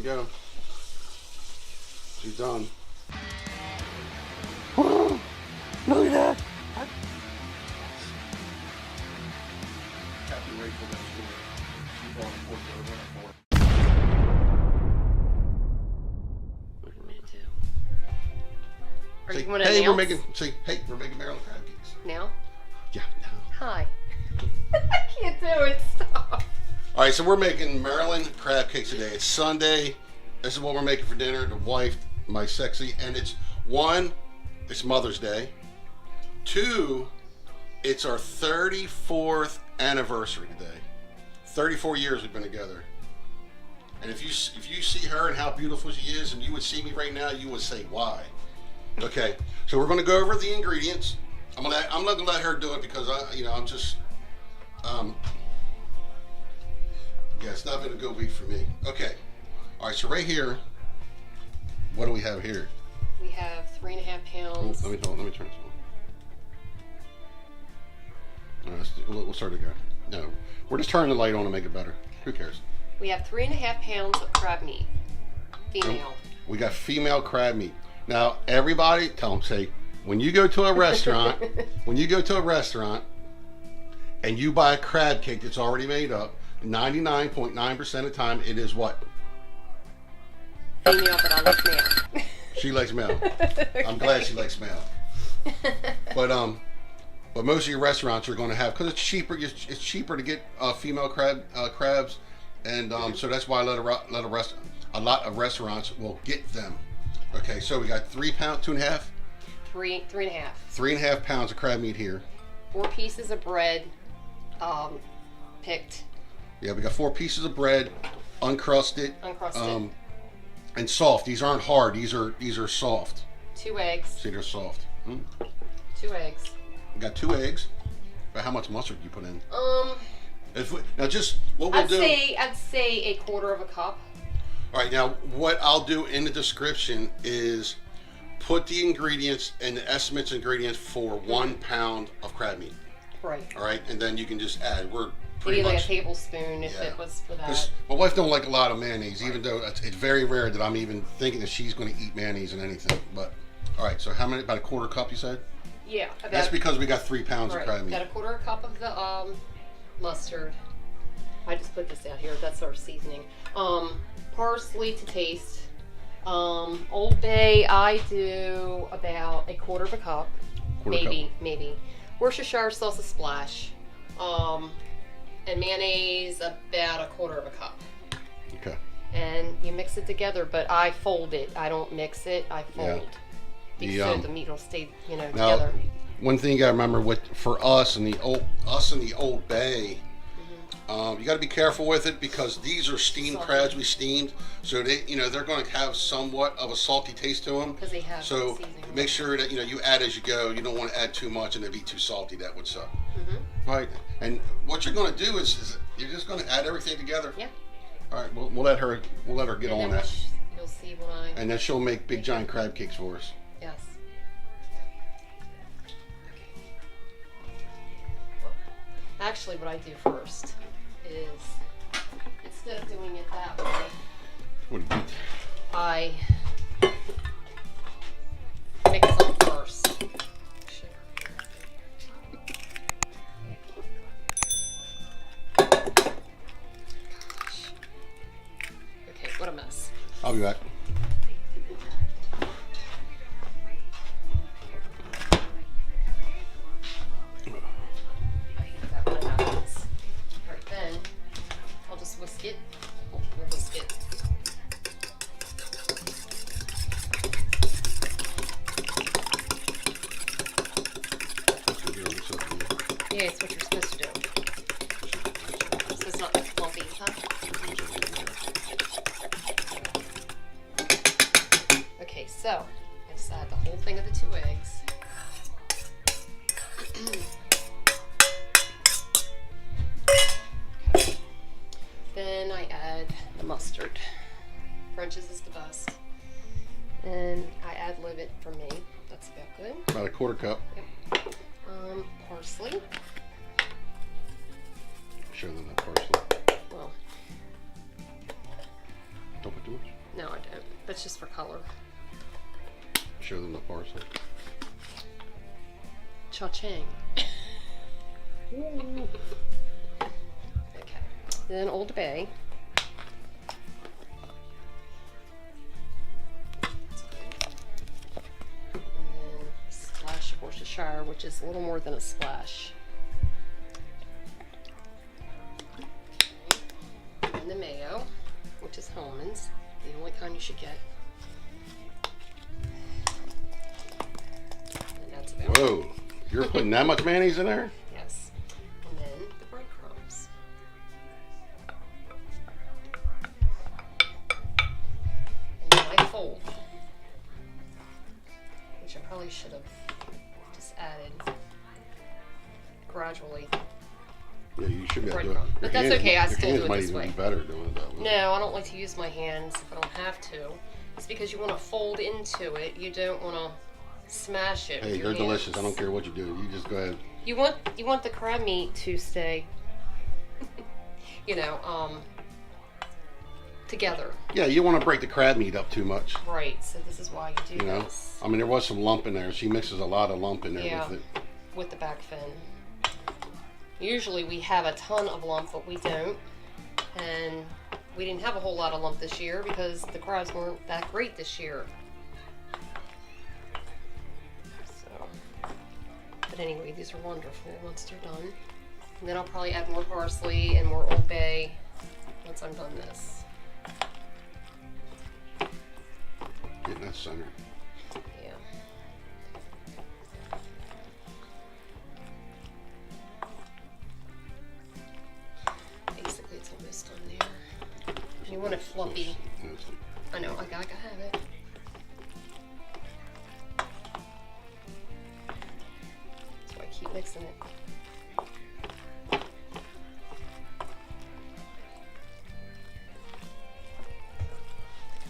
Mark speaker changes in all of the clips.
Speaker 1: go. She's done. Look at that! Captain Rachel next door. She's on the fourth floor.
Speaker 2: Are
Speaker 1: say,
Speaker 2: you going to
Speaker 1: hey,
Speaker 2: announce?
Speaker 1: we're making Maryland crab cakes.
Speaker 2: Now?
Speaker 1: Yeah, now.
Speaker 2: Hi. I can't do it. Stop.
Speaker 1: All right, so we're making Maryland crab cakes today. It's Sunday. This is what we're making for dinner. The wife, my sexy, and it's one, it's Mother's Day. Two, it's our 34th anniversary today. 34 years we've been together. And if you see her and how beautiful she is, and you would see me right now, you would say why. Okay, so we're going to go over the ingredients. I'm not going to let her do it because I'm just yeah, it's not been a good week for me. Okay, all right. So right here, what do we have here?
Speaker 2: We have 3.5 pounds.
Speaker 1: Oh, let me turn this on. All right, we'll start again. No, we're just turning the light on to make it better. Who cares?
Speaker 2: We have 3.5 pounds of crab meat, female.
Speaker 1: We got female crab meat. Now, everybody, tell them, say, when you go to a restaurant, and you buy a crab cake that's already made up, 99.9% of the time, it is what?
Speaker 2: Female, but I like male.
Speaker 1: She likes male. I'm glad she likes male. But most of your restaurants are going to have, because it's cheaper. It's cheaper to get female crabs, and so that's why a lot of restaurants will get them. Okay, so we got 3 pounds, 2.5.
Speaker 2: 3.5.
Speaker 1: 3.5 pounds of crab meat here.
Speaker 2: 4 pieces of bread, picked.
Speaker 1: Yeah, we got 4 pieces of bread, uncrusted. And soft. These aren't hard. These are soft.
Speaker 2: 2 eggs.
Speaker 1: See, they're soft.
Speaker 2: 2 eggs.
Speaker 1: We got 2 eggs. But how much mustard do you put in? Now just what we'll do.
Speaker 2: I'd say 1/4 cup.
Speaker 1: All right. Now what I'll do in the description is put the ingredients and the estimates ingredients for 1 pound of crab meat.
Speaker 2: Right.
Speaker 1: All right, and then you can just add. We're
Speaker 2: maybe like a tablespoon if it was for that.
Speaker 1: My wife don't like a lot of mayonnaise, even though it's very rare that I'm even thinking that she's going to eat mayonnaise in anything. But all right, so how many? About 1/4 cup, you said?
Speaker 2: Yeah.
Speaker 1: That's because we got 3 pounds of crab meat.
Speaker 2: Got 1/4 cup of the mustard. I just put this out here. That's our seasoning. Parsley to taste. Old Bay, I do about 1/4 cup, maybe. Worcestershire sauce a splash. And mayonnaise about 1/4 cup.
Speaker 1: Okay.
Speaker 2: And you mix it together, but I fold it. I don't mix it. I fold. Yeah. So the meat will stay, together.
Speaker 1: One thing you gotta remember for us in the Old Bay, you got to be careful with it because these are steamed crabs we steamed, so they're going to have somewhat of a salty taste to them.
Speaker 2: Because they have
Speaker 1: so
Speaker 2: seasoning.
Speaker 1: Make sure that you add as you go. You don't want to add too much and it be too salty. That would suck. All right, and what you're going to do is you're just going to add everything together.
Speaker 2: Yeah.
Speaker 1: All right, we'll let her get on that.
Speaker 2: You'll see when
Speaker 1: And then she'll make big giant crab cakes for us.
Speaker 2: Yes. Well, actually, what I do first is instead of doing it that way,
Speaker 1: What do you do?
Speaker 2: I mix them first. Okay, what a mess.
Speaker 1: I'll be back.
Speaker 2: Whisk it. We'll whisk it. Yeah, it's what you're supposed to do. So it's not lumpy, huh? Okay, so I just add the whole thing of the 2 eggs. Then I add the mustard. French's is the best. And I ad lib it for me. That's about good.
Speaker 1: About 1/4 cup.
Speaker 2: Yep. Parsley.
Speaker 1: Show them that parsley.
Speaker 2: Well,
Speaker 1: Don't put too much.
Speaker 2: No, I don't. That's just for color.
Speaker 1: Show them the parsley.
Speaker 2: Cha-ching. Okay. Then Old Bay. And then a splash of Worcestershire, which is a little more than a splash. Okay. And the mayo, which is Hellmann's, the only kind you should get. And that's about it.
Speaker 1: Whoa, you're putting that much mayonnaise in there?
Speaker 2: Yes. And then the breadcrumbs. And then I fold, which I probably should have just added gradually.
Speaker 1: Yeah, you should be able to do it.
Speaker 2: Breadcrumb. But that's okay, I still do it
Speaker 1: might
Speaker 2: this
Speaker 1: even
Speaker 2: way.
Speaker 1: be better doing it that way.
Speaker 2: No, I don't like to use my hands if I don't have to. It's because you want to fold into it. You don't want to smash it.
Speaker 1: Hey,
Speaker 2: with your
Speaker 1: they're delicious. I
Speaker 2: hands.
Speaker 1: don't care what you do. You just go ahead.
Speaker 2: You want the crab meat to stay, together.
Speaker 1: Yeah, you don't want to break the crab meat up too much.
Speaker 2: Right. So this is why you do
Speaker 1: You know,
Speaker 2: this
Speaker 1: I mean, there was some lump in there. She mixes a lot of lump in there
Speaker 2: Yeah.
Speaker 1: with it.
Speaker 2: with the back fin. Usually we have a ton of lump, but we don't. And we didn't have a whole lot of lump this year because the crabs weren't that great this year. So, but anyway, these are wonderful once they're done. And then I'll probably add more parsley and more Old Bay once I'm done this.
Speaker 1: Getting that center.
Speaker 2: Yeah. Basically, it's almost done there. You want it fluffy.
Speaker 1: Yeah, it's-
Speaker 2: I know, I gotta have it. So I keep mixing it.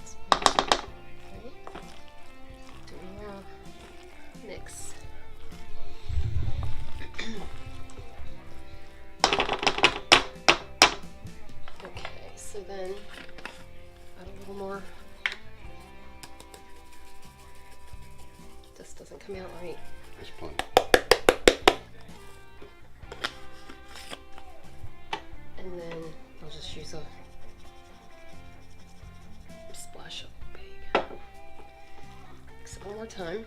Speaker 2: Okay. Do more mix. Okay, so then add a little more. This doesn't come out right.
Speaker 1: It's plenty.
Speaker 2: And then I'll just use a splash of big. Mix it one more time.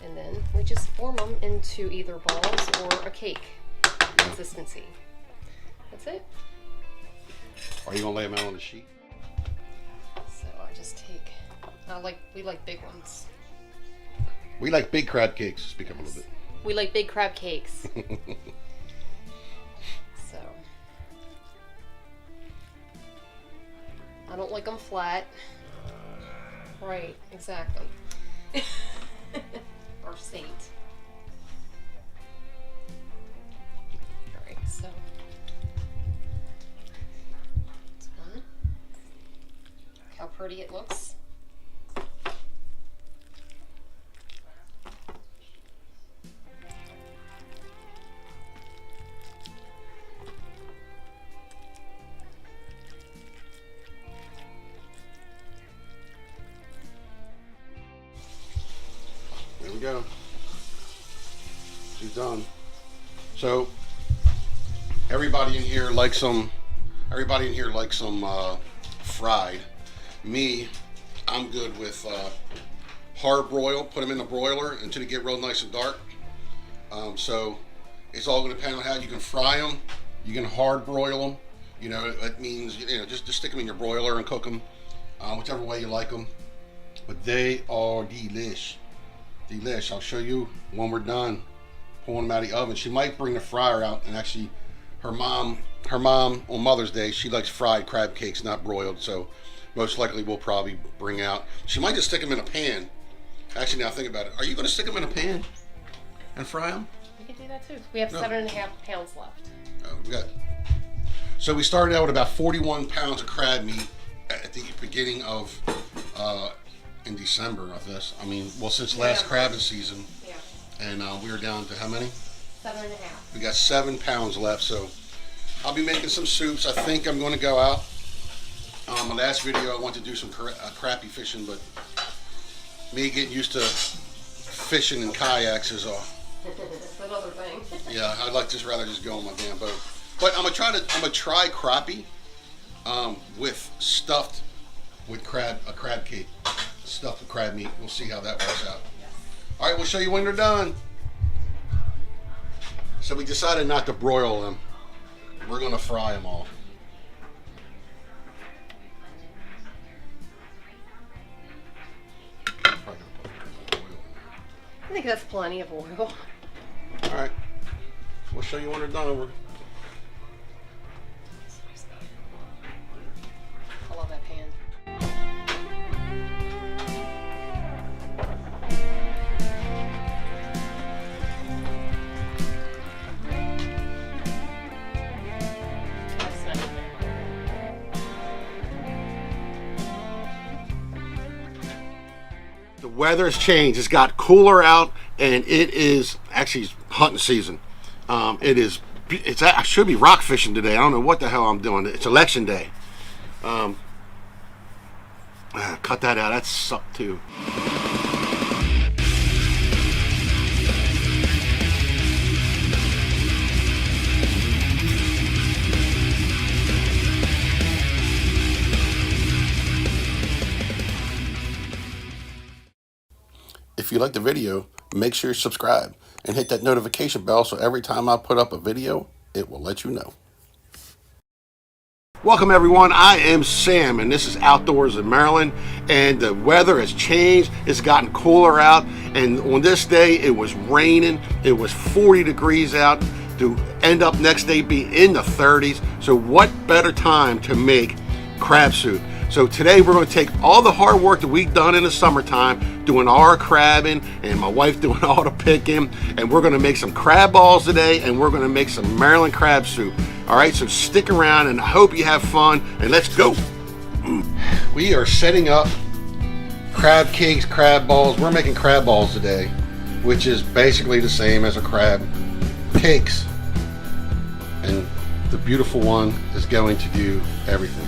Speaker 2: And then we just form them into either balls or a cake consistency. That's it.
Speaker 1: Are you gonna lay them out on the sheet?
Speaker 2: So I just take, we like big ones.
Speaker 1: We like big crab cakes. Speak up a little
Speaker 2: We like big crab cakes.
Speaker 1: bit.
Speaker 2: So I don't like them flat. Right, exactly. Our saint. Alright, so that's one. Look how pretty it looks.
Speaker 1: There we go. She's done. So everybody in here likes them. Everybody in here likes them fried. Me, I'm good with hard broil. Put them in the broiler until they get real nice and dark. So it's all going to depend on how you can fry them. You can hard broil them. You know, it means just stick them in your broiler and cook them, whichever way you like them. But they are delish. Delish. I'll show you when we're done pulling them out of the oven. She might bring the fryer out, and actually her mom on Mother's Day, she likes fried crab cakes, not broiled, so most likely we'll probably bring out. She might just stick them in a pan. Actually, now think about it. Are you going to stick them in a pan and fry them?
Speaker 2: We can do that too. We have
Speaker 1: No.
Speaker 2: 7.5 pounds left.
Speaker 1: We got. So we started out with about 41 pounds of crab meat at the beginning of in December of this. I mean, well, since last
Speaker 2: Yeah.
Speaker 1: crabbing season.
Speaker 2: Yeah.
Speaker 1: And we were down to how many?
Speaker 2: 7.5.
Speaker 1: We got 7 pounds left, so I'll be making some soups. I think I'm going to go out. My last video, I want to do some crappie fishing, but me getting used to fishing in kayaks is
Speaker 2: That's another thing.
Speaker 1: yeah. I'd like to rather just go on my damn boat. But I'm gonna try crappie with stuffed with a crab cake, stuffed with crab meat. We'll see how that works out. All right, we'll show you when they're done. So we decided not to broil them. We're gonna fry them all.
Speaker 2: I think that's plenty of oil.
Speaker 1: All right, we'll show you when they're done.
Speaker 2: I love that pan.
Speaker 1: The weather's changed. It's got cooler out, and it is actually hunting season. I should be rock fishing today. I don't know what the hell I'm doing. It's election day. Cut that out. That sucked too. If you like the video, make sure you subscribe and hit that notification bell so every time I put up a video, it will let you know. Welcome everyone, I am Sam and this is Outdoors in Maryland, and the weather has changed. It's gotten cooler out, and on this day it was raining. It was 40 degrees out to end up next day be in the 30s. So what better time to make crab soup? So today we're going to take all the hard work that we've done in the summertime, doing our crabbing, and my wife doing all the picking, and we're going to make some crab balls today, and we're going to make some Maryland crab soup. All right, so stick around, and I hope you have fun, and let's go. We are setting up crab cakes, crab balls. We're making crab balls today, which is basically the same as a crab cakes, and the beautiful one is going to do everything.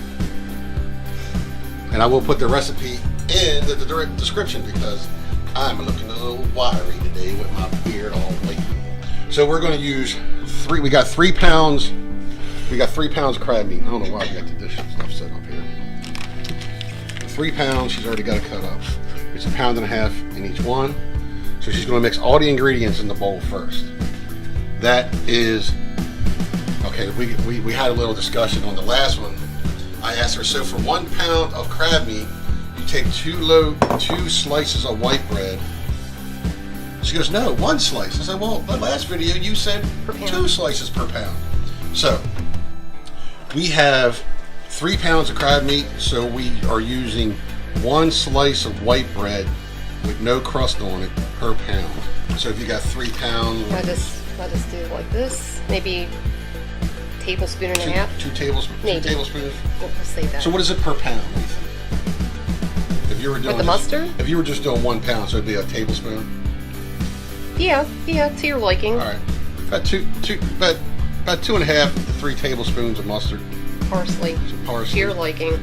Speaker 1: And I will put the recipe in the direct description because I'm looking a little wiry today with my beard all white. So we're going to use we got 3 pounds. We got 3 pounds of crab meat. I don't know why we got the dish stuff set up here. 3 pounds, she's already got it cut up. It's 1.5 pounds in each one. So she's going to mix all the ingredients in the bowl first. That is, okay, we had a little discussion on the last one. I asked her, so for 1 pound of crab meat, you take 2 slices of white bread. She goes, no, 1 slice. I said, well, the last video you said 2 slices per pound. So we have 3 pounds of crab meat, so we are using 1 slice of white bread with no crust on it per pound. So if you got 3 pounds,
Speaker 2: I just do it like this, maybe tablespoon and a half.
Speaker 1: 2 tablespoons.
Speaker 2: Maybe.
Speaker 1: 2 tablespoons.
Speaker 2: We'll say that.
Speaker 1: So what is it per pound? What do you think? If you were doing
Speaker 2: with the mustard?
Speaker 1: If you were just doing 1 pound, so it'd be a tablespoon.
Speaker 2: Yeah, to your liking.
Speaker 1: All right, about 2.5 to 3 tablespoons of mustard.
Speaker 2: Parsley.
Speaker 1: Some parsley.
Speaker 2: To your liking.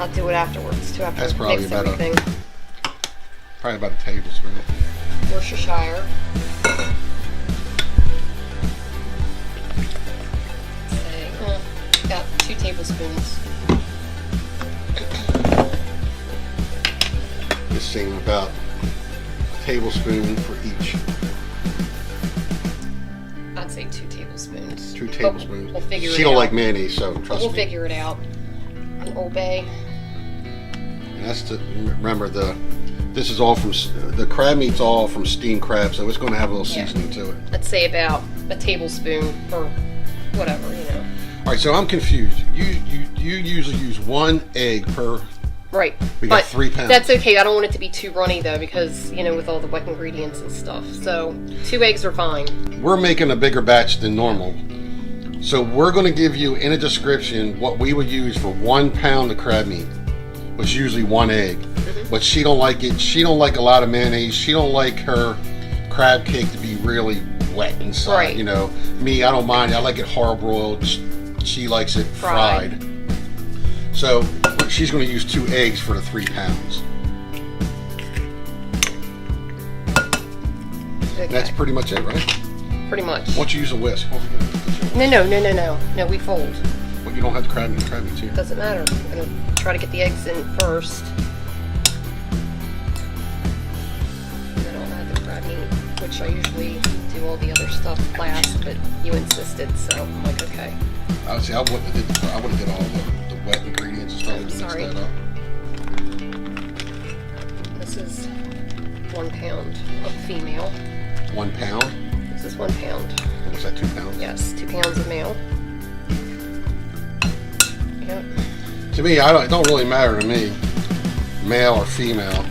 Speaker 2: I'll do it afterwards too. After
Speaker 1: That's probably
Speaker 2: mix
Speaker 1: about
Speaker 2: everything.
Speaker 1: Probably about a tablespoon.
Speaker 2: Worcestershire. Got 2 tablespoons.
Speaker 1: This thing about a tablespoon for each.
Speaker 2: I'd say 2 tablespoons.
Speaker 1: 2 tablespoons.
Speaker 2: We'll figure it out.
Speaker 1: She don't like mayonnaise, so trust me.
Speaker 2: We'll figure it out. An Old Bay.
Speaker 1: And that's to remember this is all from the crab meat's all from steamed crab, so it's going to have a little seasoning to it.
Speaker 2: I'd say about a tablespoon or whatever, you know.
Speaker 1: All right, so I'm confused. You usually use 1 egg per.
Speaker 2: Right.
Speaker 1: We got 3 pounds.
Speaker 2: That's okay. I don't want it to be too runny though, because you know with all the wet ingredients and stuff. So 2 eggs are fine.
Speaker 1: We're making a bigger batch than normal, so we're going to give you in a description what we would use for 1 pound of crab meat, which is usually 1 egg. Mm-hmm. But she don't like it. She don't like a lot of mayonnaise. She don't like her crab cake to be really wet inside.
Speaker 2: Right.
Speaker 1: You know, me, I don't mind it. I like it hard broiled. She likes it fried. So she's going to use 2 eggs for the 3 pounds.
Speaker 2: Okay.
Speaker 1: That's pretty much it, right?
Speaker 2: Pretty much.
Speaker 1: Once you use a whisk.
Speaker 2: No, we fold.
Speaker 1: Well, you don't have the crab meat here.
Speaker 2: Doesn't matter. I'm going to try to get the eggs in first. And then I'll add the crab meat, which I usually do all the other stuff last, but you insisted, so I'm like, okay.
Speaker 1: Honestly, I wouldn't have did all the wet ingredients and stuff to mix that up.
Speaker 2: This is 1 pound of female.
Speaker 1: 1 pound?
Speaker 2: This is 1 pound.
Speaker 1: What's that, 2 pounds?
Speaker 2: Yes, 2 pounds of male. Yep.
Speaker 1: To me, it don't really matter to me, male or female.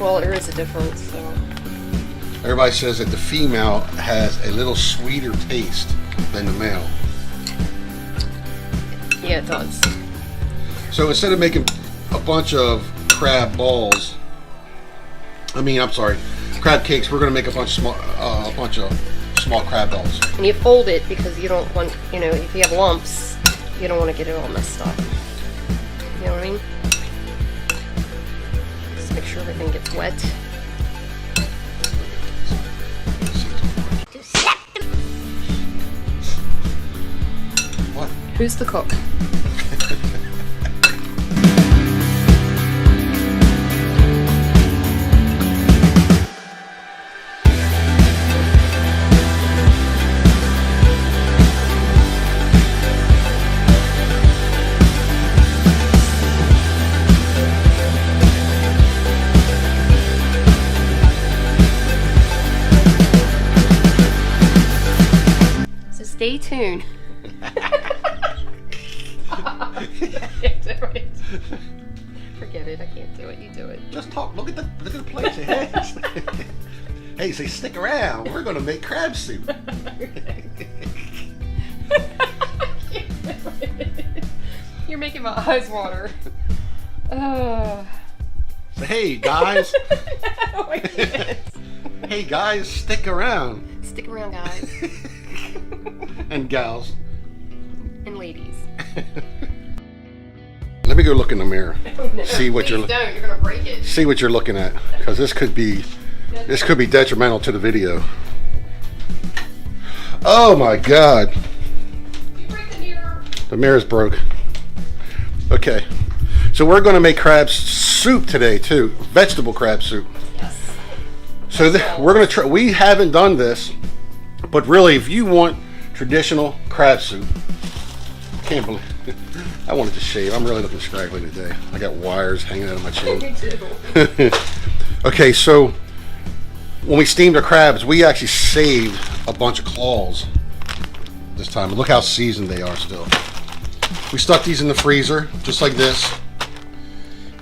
Speaker 2: Well, there is a difference, so.
Speaker 1: Everybody says that the female has a little sweeter taste than the male.
Speaker 2: Yeah, it does.
Speaker 1: So instead of making a bunch of crab balls, crab cakes, we're going to make a bunch of small crab balls.
Speaker 2: And you fold it because you don't want, if you have lumps, you don't want to get it all messed up. You know what I mean? Just make sure everything gets wet.
Speaker 1: What?
Speaker 2: Who's the cook? Stay tuned. I can't do it. Forget it. I can't do it. You do it.
Speaker 1: Just talk. Look at the plates you have. Hey, say stick around. We're going to make crab soup.
Speaker 2: You're making my eyes water.
Speaker 1: Say, hey guys.
Speaker 2: No, I can't.
Speaker 1: Hey guys, stick around.
Speaker 2: Stick around, guys.
Speaker 1: And gals.
Speaker 2: And ladies.
Speaker 1: Let me go look in the mirror.
Speaker 2: Oh, no.
Speaker 1: See what
Speaker 2: Please don't. You're gonna break it.
Speaker 1: See what you're looking at, because this could be detrimental to the video. Oh my God!
Speaker 2: You break the mirror.
Speaker 1: The mirror's broke. Okay, so we're going to make crab soup today too, vegetable crab soup.
Speaker 2: Yes.
Speaker 1: So we're going to try. We haven't done this, but really, if you want traditional crab soup, can't believe. I wanted to shave. I'm really looking scraggly today. I got wires hanging out of my chin.
Speaker 2: You do.
Speaker 1: Okay, so when we steamed our crabs, we actually saved a bunch of claws this time. Look how seasoned they are still. We stuck these in the freezer, just like this.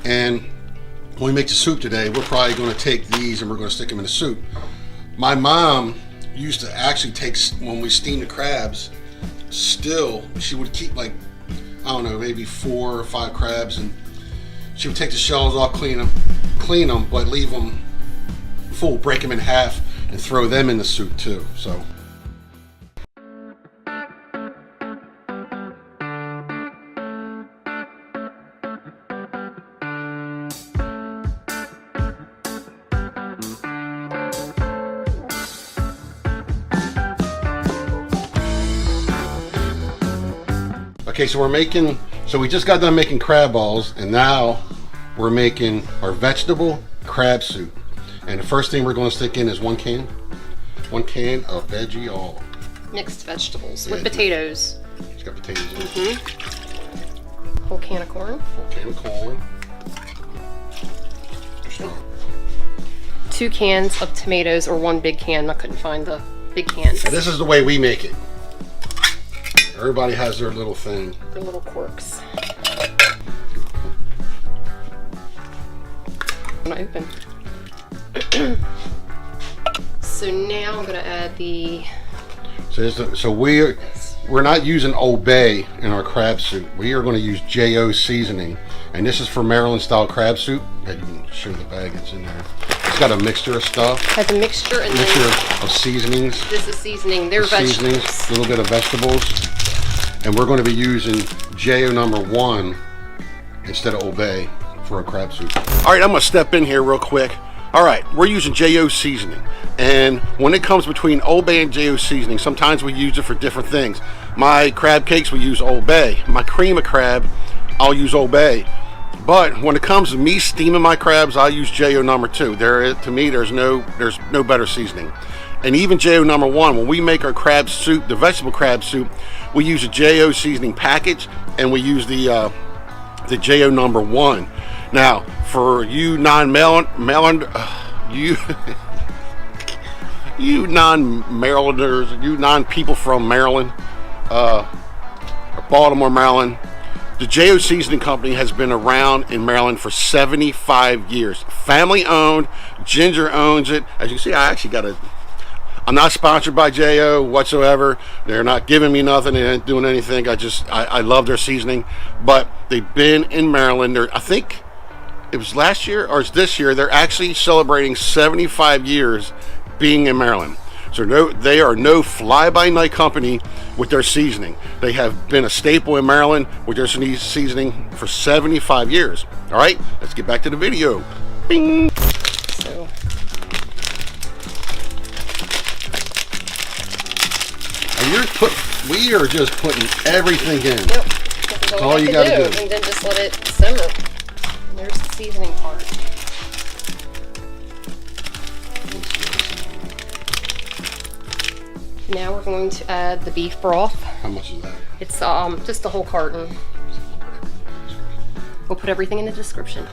Speaker 1: And when we make the soup today, we're probably going to take these and we're going to stick them in the soup. My mom used to actually take, when we steamed the crabs, still, she would keep like, I don't know, maybe 4 or 5 crabs, and she would take the shells off, clean them, but leave them full, break them in half, and throw them in the soup too. So. Okay, so we just got done making crab balls, and now we're making our vegetable crab soup. And the first thing we're going to stick in is 1 can of veggie all.
Speaker 2: Mixed vegetables with potatoes.
Speaker 1: It's got potatoes in it.
Speaker 2: Whole can of corn.
Speaker 1: Whole can of corn.
Speaker 2: 2 cans of tomatoes, or 1 big can. I couldn't find the big cans.
Speaker 1: And this is the way we make it. Everybody has their little thing.
Speaker 2: The little quirks. Not open. So now I'm gonna add the.
Speaker 1: So we're not using Old Bay in our crab soup. We are going to use J.O. seasoning, and this is for Maryland style crab soup. Yeah, you can show the bag it's in there. got a mixture of stuff.
Speaker 2: Has a mixture and
Speaker 1: Mixture
Speaker 2: then
Speaker 1: of seasonings.
Speaker 2: this is seasoning. They're vegetables.
Speaker 1: Seasonings, a little bit of vegetables. And we're going to be using JO number 1 instead of Old Bay for a crab soup. All right, I'm going to step in here real quick. All right, we're using JO seasoning. And when it comes between Old Bay and JO seasoning, sometimes we use it for different things. My crab cakes, we use Old Bay. My cream of crab, I'll use Old Bay. But when it comes to me steaming my crabs, I use JO number 2. To me, there's no better seasoning. And even JO number 1, when we make our crab soup, the vegetable crab soup, we use a JO seasoning package, and we use the JO number 1. Now, for you you non-Marylanders, you non-people from Maryland, or Baltimore, Maryland, the JO Seasoning Company has been around in Maryland for 75 years. Family owned. Ginger owns it. As you can see, I'm not sponsored by JO whatsoever. They're not giving me nothing. They ain't doing anything. I love their seasoning. But they've been in Maryland. I think it was last year or it's this year. They're actually celebrating 75 years being in Maryland. So they are no fly-by-night company with their seasoning. They have been a staple in Maryland with their seasoning for 75 years. All right, let's get back to the video. Bing.
Speaker 2: So.
Speaker 1: And we are just putting everything in.
Speaker 2: Yep. That's
Speaker 1: all you gotta do.
Speaker 2: And then just let it simmer. And there's the seasoning part. Now we're going to add the beef broth.
Speaker 1: How much is that?
Speaker 2: It's just a whole carton. We'll put everything in the description.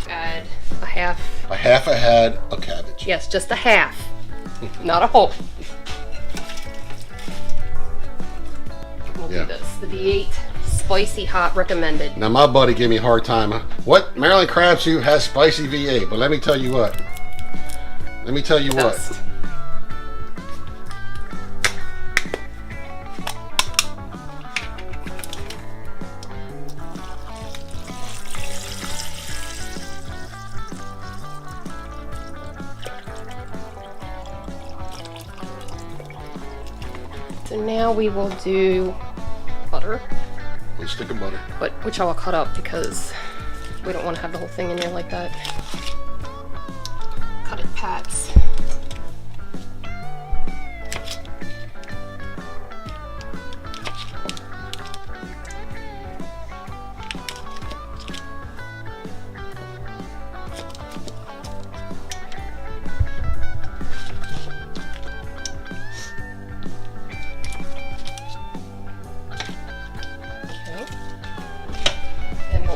Speaker 2: Add a half.
Speaker 1: A half a head of cabbage.
Speaker 2: Yes, just a half, not a whole. We'll do this. The V8 spicy hot recommended.
Speaker 1: Now my buddy gave me a hard time. What Maryland crab soup has spicy V8? But let me tell you what.
Speaker 2: Best. So now we will do butter.
Speaker 1: 1 stick of butter.
Speaker 2: But which I will cut up because we don't want to have the whole thing in there like that. Cut it pats.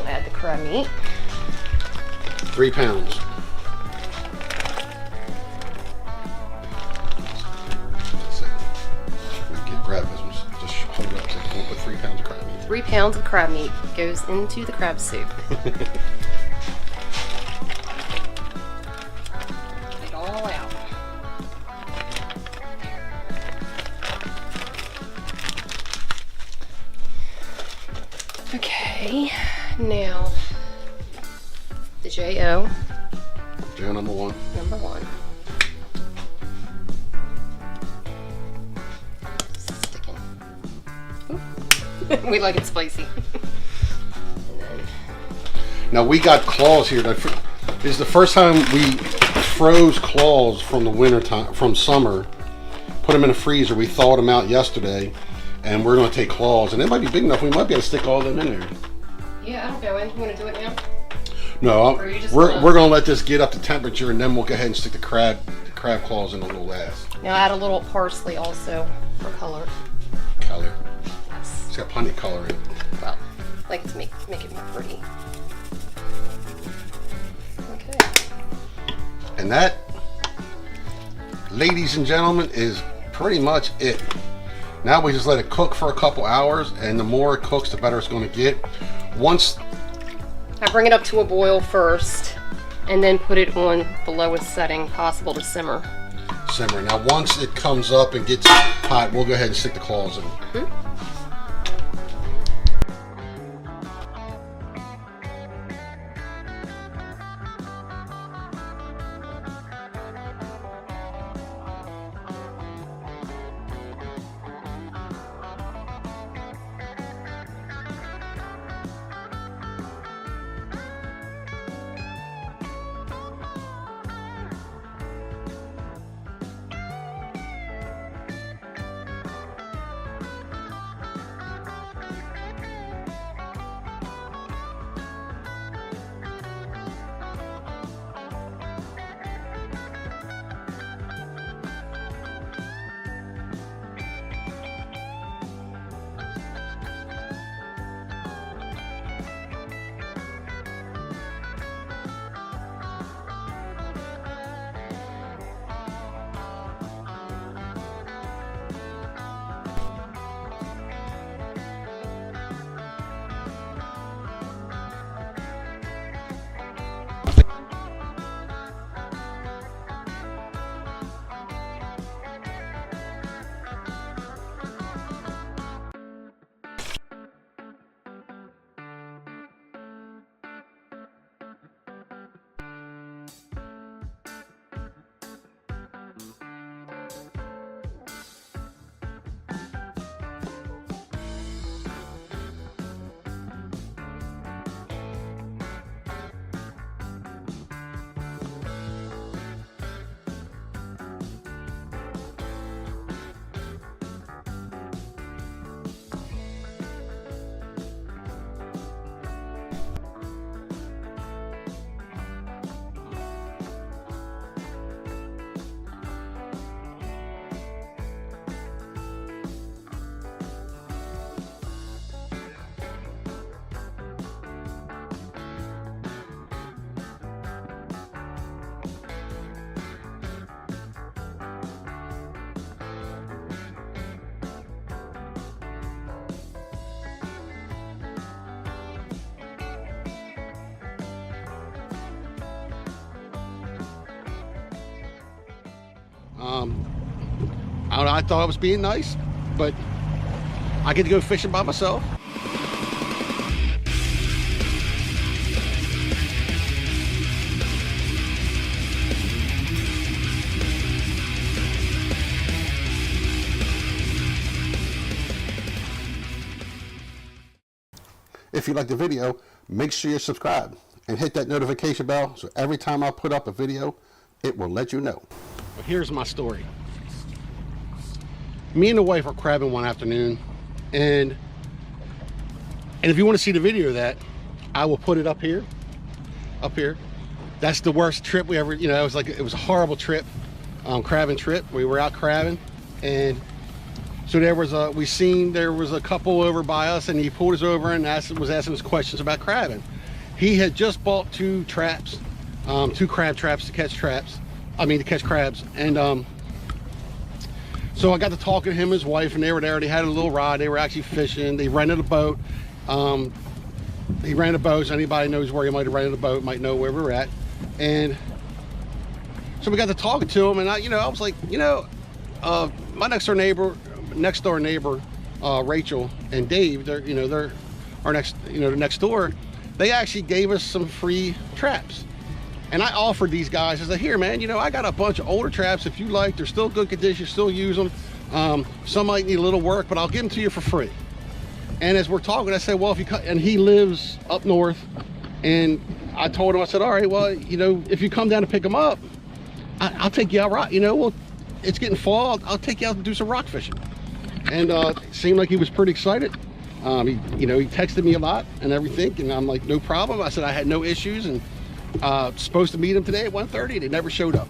Speaker 2: Add the crab meat.
Speaker 1: 3 pounds. That's it. Get crab business. Just hold it up. So we'll put 3 pounds of crab meat.
Speaker 2: 3 pounds of crab meat goes into the crab soup. Get it all out. Okay, now the JO.
Speaker 1: JO number 1.
Speaker 2: Number 1. Sticking. We like it spicy. And then,
Speaker 1: Now we got claws here. This is the first time we froze claws from the winter time, from summer. Put them in a freezer. We thawed them out yesterday. And we're going to take claws, and they might be big enough. We might be able to stick all of them in there.
Speaker 2: yeah, I don't go in. You want to do it now?
Speaker 1: No,
Speaker 2: Or you just
Speaker 1: we're
Speaker 2: gonna-
Speaker 1: going to let this get up to temperature, and then we'll go ahead and stick the crab claws in the little ass.
Speaker 2: Now add a little parsley also for color.
Speaker 1: Color.
Speaker 2: Yes.
Speaker 1: It's got plenty of color in it.
Speaker 2: Well, I like to make it more pretty. Okay.
Speaker 1: And that, ladies and gentlemen, is pretty much it. Now we just let it cook for a couple hours, and the more it cooks, the better it's going to get. Once
Speaker 2: I bring it up to a boil first, and then put it on the lowest setting possible to simmer.
Speaker 1: Now once it comes up and gets hot, we'll go ahead and stick the claws in. I don't know, I thought I was being nice, but I get to go fishing by myself. If you like the video, make sure you're subscribed and hit that notification bell so every time I put up a video, it will let you know. But here's my story. Me and the wife are crabbing one afternoon, and if you want to see the video of that, I will put it up here. That's the worst trip we ever, it was a horrible trip, crabbing trip. We were out crabbing, and so there was a couple over by us, and he pulled us over and was asking us questions about crabbing. He had just bought two traps, two crab traps to catch crabs, and so I got to talking to him and his wife, and they were there. They had a little rod. They were actually fishing. They rented a boat. He rented a boat, so anybody knows where he might have rented a boat might know where we were at. And so we got to talking to him, and I was like, my next door neighbor, Rachel and Dave, they're our next door. They actually gave us some free traps, and I offered these guys. I said, here, man, I got a bunch of older traps. If you like, they're still good condition, still use them. Some might need a little work, but I'll give them to you for free. And as we're talking, I said, well, and he lives up north, and I told him, I said, all right, well, if you come down to pick them up, I'll take you out rock. Well, it's getting fall. I'll take you out and do some rock fishing. And it seemed like he was pretty excited. He texted me a lot and everything, and I'm like, no problem. I said I had no issues, and supposed to meet him today at 1:30. They never showed up.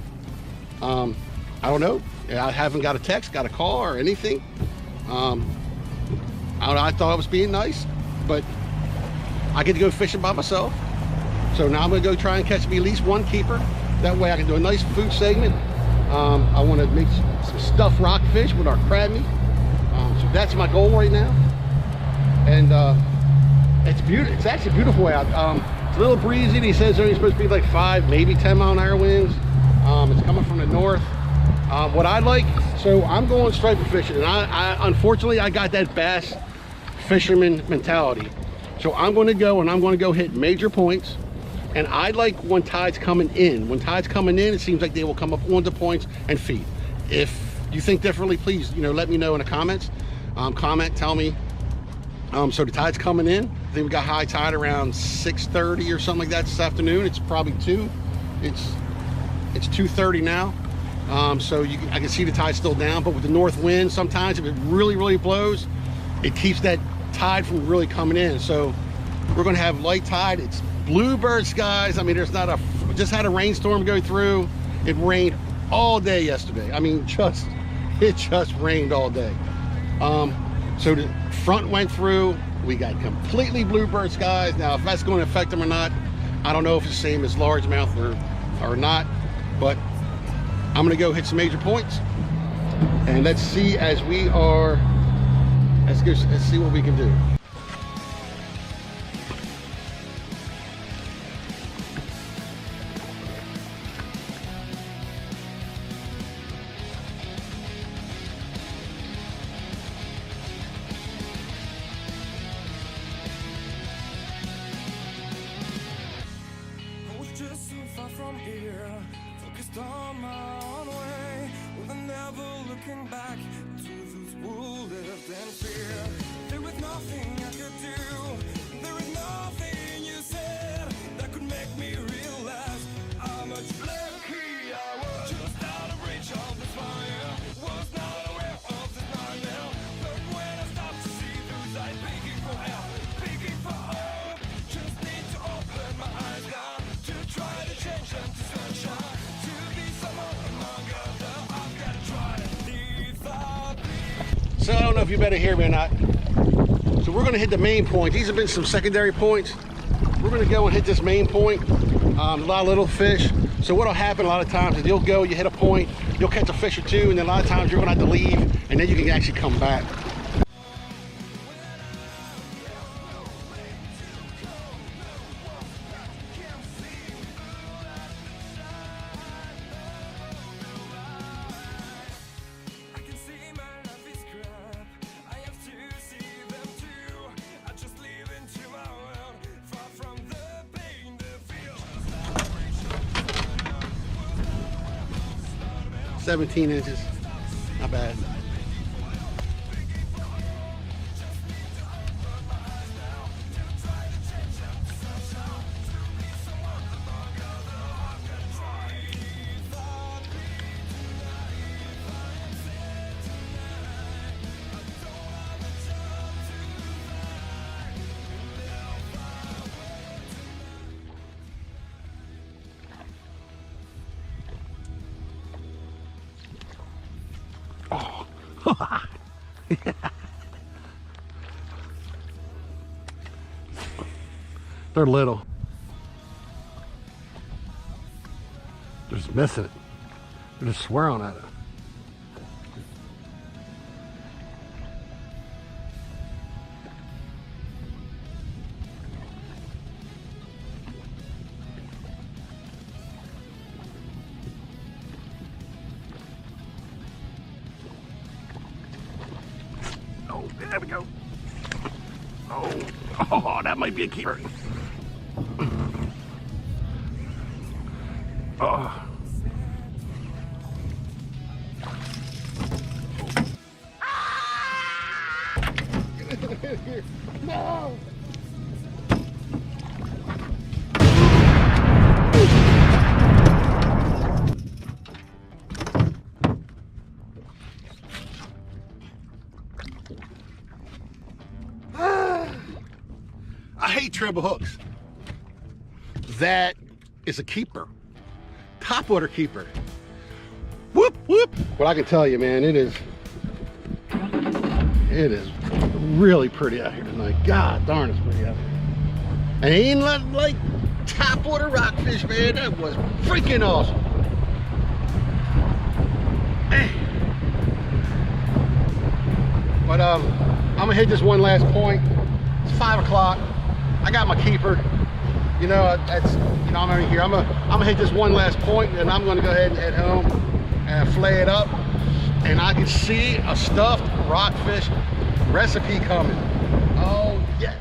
Speaker 1: I don't know. I haven't got a text, got a call, or anything. I don't know. I thought I was being nice, but I get to go fishing by myself. So now I'm gonna go try and catch me at least one keeper. That way I can do a nice food segment. I want to make some stuffed rockfish with our crab meat. So that's my goal right now. And it's beautiful. It's actually beautiful out. It's a little breezy. He says there's only supposed to be like 5, maybe 10 mile an hour winds. It's coming from the north. What I like, so I'm going striper fishing, and I unfortunately I got that bass fisherman mentality. So I'm going to go hit major points. And I like when tide's coming in. When tide's coming in, it seems like they will come up onto points and feed. If you think differently, please, let me know in the comments. Tell me. So the tide's coming in. I think we got high tide around 6:30 or something like that this afternoon. It's probably 2. It's 2:30 now. So I can see the tide still down, but with the north wind, sometimes if it really, really blows, it keeps that tide from really coming in. So we're going to have light tide. It's bluebird skies. I mean, just had a rainstorm go through. It rained all day yesterday. I mean, it just rained all day. So the front went through. We got completely bluebird skies. Now, if that's going to affect them or not, I don't know if it's the same as largemouth or not, but I'm going to go hit some major points, and let's see let's see what we can do.
Speaker 3: Just so far from here, focused on my own way, with never looking back to those who lived in fear. There was nothing I could do, there was nothing you said that could make me realize how much lucky I was. Just out of reach of the fire, was not aware of the nightmare. But when I stopped to see those eyes begging for help, begging for hope, just need to open my eyes down. Try to change them to sunshine, to be someone among others. I've got to try to leave.
Speaker 1: So I don't know if you better hear me or not. So we're going to hit the main point. These have been some secondary points. We're going to go and hit this main point. A lot of little fish. So what'll happen a lot of times is you'll go, you hit a point, you'll catch a fish or two, and then a lot of times you're going to have to leave, and then you can actually come back. 17 inches. Not bad. They're little. They're just missing it. They're just swirling at it. Oh, there we go. Oh, that might be a keeper. Oh. No. I hate treble hooks. That is a keeper. Topwater keeper. Whoop, whoop. Well, I can tell you, man, it is really pretty out here tonight. God darn, it's pretty out here. And it ain't like topwater rockfish, man. That was freaking awesome. Man. But I'm gonna hit this one last point. It's 5 o'clock. I got my keeper. You know, that's, you know, I'm already here. I'm gonna hit this one last point, and I'm gonna go ahead and head home and flay it up. And I can see a stuffed rockfish recipe coming. Oh yes.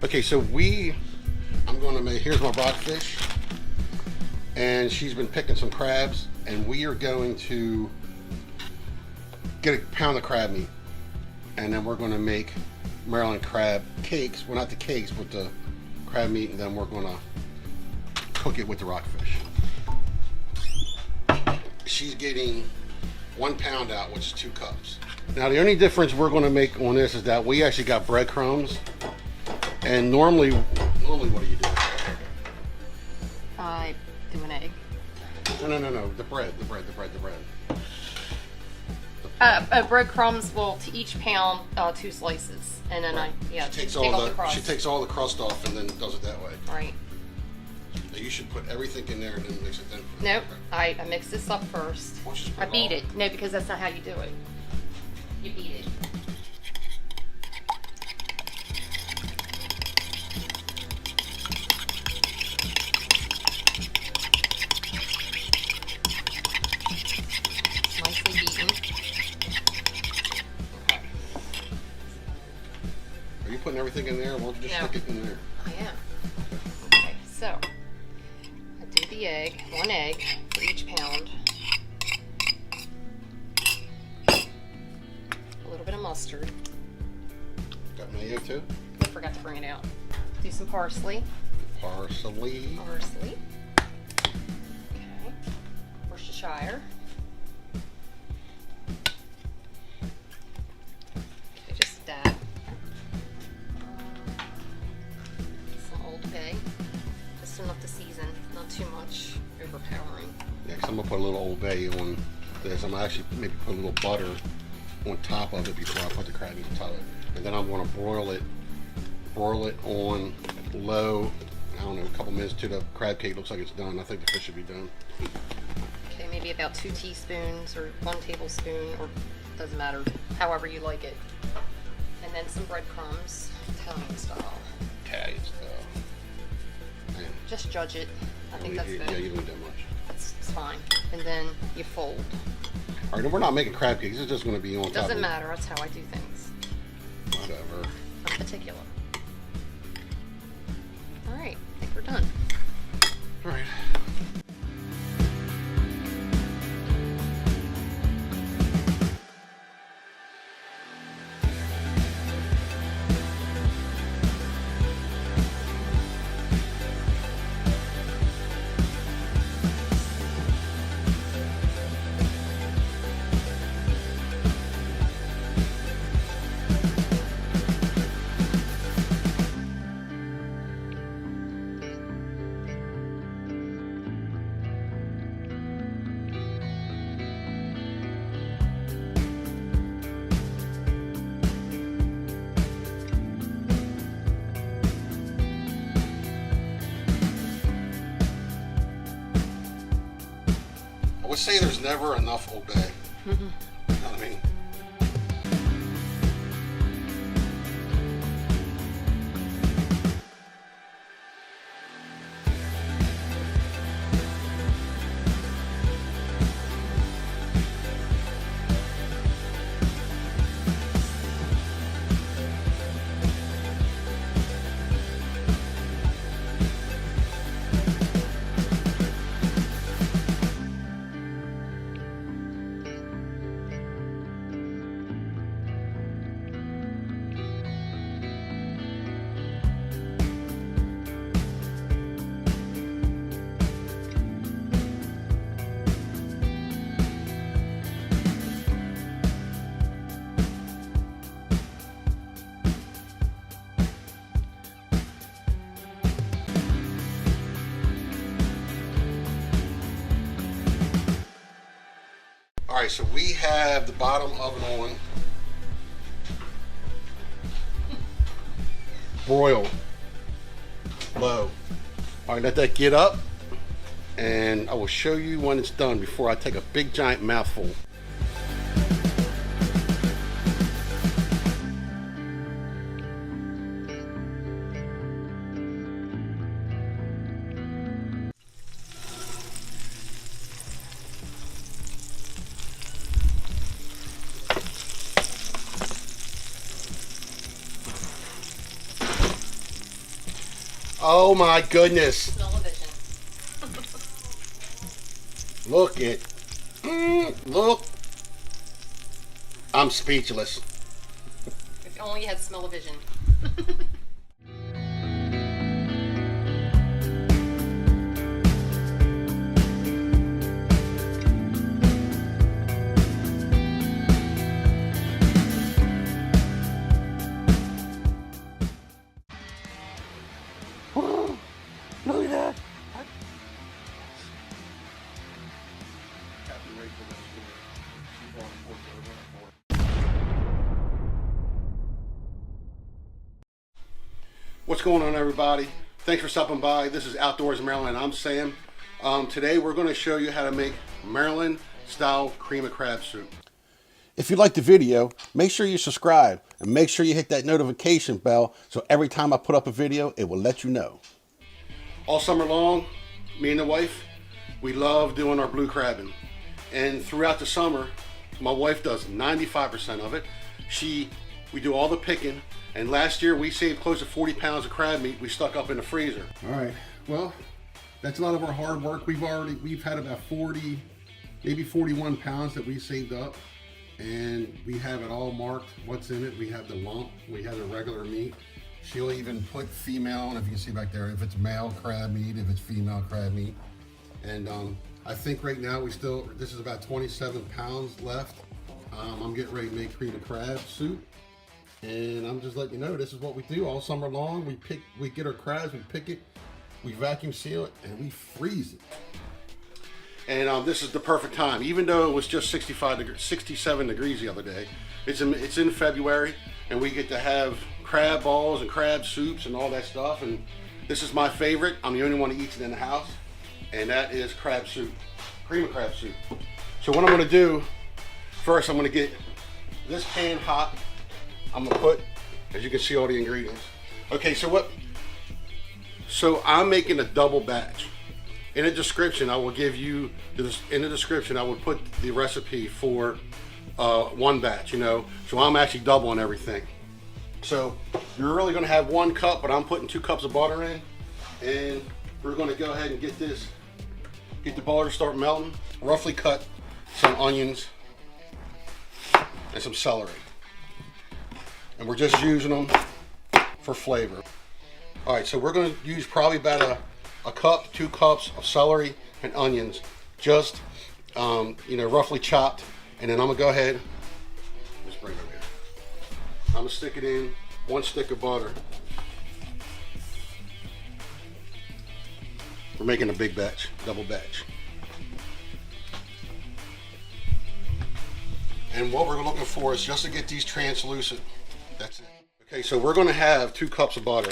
Speaker 1: Okay, so I'm gonna make, here's my rockfish, and she's been picking some crabs, and we are going to get a pound of crab meat, and then we're gonna make Maryland crab cakes. Well, not the cakes, but the crab meat, and then we're gonna cook it with the rockfish. She's getting 1 pound out, which is 2 cups. Now, the only difference we're gonna make on this is that we actually got breadcrumbs. And normally what do you do?
Speaker 2: I do an egg.
Speaker 1: No. The bread. The
Speaker 2: Breadcrumbs will to each pound 2 slices, and then
Speaker 1: She takes
Speaker 2: take
Speaker 1: all
Speaker 2: off the crust.
Speaker 1: she takes all the crust off and then does it that way.
Speaker 2: Right.
Speaker 1: Now you should put everything in there and then mix it then.
Speaker 2: Nope. I mix this up first.
Speaker 1: Why don't you just put
Speaker 2: I
Speaker 1: it
Speaker 2: beat
Speaker 1: all-
Speaker 2: it. No, because that's not how you do it. You beat it. Nicely beaten. Okay.
Speaker 1: Are you putting everything in there? Or why don't you just
Speaker 2: No.
Speaker 1: stick it in there?
Speaker 2: I am. Okay, so I do the egg, 1 egg for each pound. A little bit of mustard.
Speaker 1: Got mayo too?
Speaker 2: I forgot to bring it out. Do some parsley.
Speaker 1: Parsley.
Speaker 2: Parsley. Okay. Worcestershire. Okay, just that. Some Old Bay. Just enough to season, not too much overpowering.
Speaker 1: Yeah, 'cause I'm gonna put a little Old Bay on this. I'm gonna actually maybe put a little butter on top of it before I put the crab meat on top of it. And then I'm gonna broil it on low, I don't know, a couple minutes till the crab cake looks like it's done. I think the fish should be done.
Speaker 2: Okay, maybe about 2 teaspoons or 1 tablespoon, or doesn't matter, however you like it. And then some breadcrumbs, Italian style.
Speaker 1: Italian style. Man,
Speaker 2: Just judge it. I think that's
Speaker 1: yeah,
Speaker 2: good.
Speaker 1: you don't need that much.
Speaker 2: It's fine. And then you fold.
Speaker 1: All right, and we're not making crab cakes. It's just gonna be on
Speaker 2: It
Speaker 1: top
Speaker 2: doesn't
Speaker 1: of
Speaker 2: matter. That's how I do things.
Speaker 1: Whatever.
Speaker 2: I'm particular. All right, I think we're done.
Speaker 1: All right. I would say there's never enough Old Bay. You know what I mean? All right, so we have the bottom oven on. Broil. Low. All right, let that get up. And I will show you when it's done before I take a big giant mouthful. Oh my goodness.
Speaker 2: Smell of vision.
Speaker 1: Look it. Look. I'm speechless.
Speaker 2: If only you had smell of vision.
Speaker 1: Look at that. Captain Rachel, What's going on, everybody? Thanks for stopping by. This is Outdoors in Maryland. I'm Sam. Today we're going to show you how to make Maryland style cream of crab soup. If you like the video, make sure you subscribe and make sure you hit that notification bell so every time I put up a video, it will let you know. All summer long, me and the wife, we love doing our blue crabbing. And throughout the summer, my wife does 95% of it. We do all the picking. And last year we saved close to 40 pounds of crab meat we stuck up in the freezer. All right, well, that's a lot of our hard work. We've had about 40, maybe 41 pounds that we saved up. And we have it all marked, what's in it. We have the lump, we have the regular meat. She'll even put female, and if you can see back there, if it's male crab meat, if it's female crab meat. And I think right now this is about 27 pounds left. I'm getting ready to make cream of crab soup. And I'm just letting you know, this is what we do all summer long. We get our crabs, we pick it, we vacuum seal it, and we freeze it. And this is the perfect time. Even though it was just 67 degrees the other day, it's in February, and we get to have crab balls and crab soups and all that stuff. And this is my favorite. I'm the only one who eats it in the house, and that is crab soup, cream of crab soup. So what I'm gonna do, first I'm gonna get this pan hot. I'm gonna put, as you can see, all the ingredients. Okay, so I'm making a double batch. In the description, I will give you, in the description, I would put the recipe for one batch, So I'm actually doubling everything. So you're really gonna have 1 cup, but I'm putting 2 cups of butter in. And we're gonna go ahead and get the butter to start melting. Roughly cut some onions and some celery. And we're just using them for flavor. All right, so we're gonna use probably about a cup, 2 cups of celery and onions, just roughly chopped. And then I'm gonna go ahead, let's bring it over here. I'm gonna stick it in 1 stick of butter. We're making a big batch, double batch. And what we're looking for is just to get these translucent. That's it. Okay, so we're gonna have 2 cups of butter.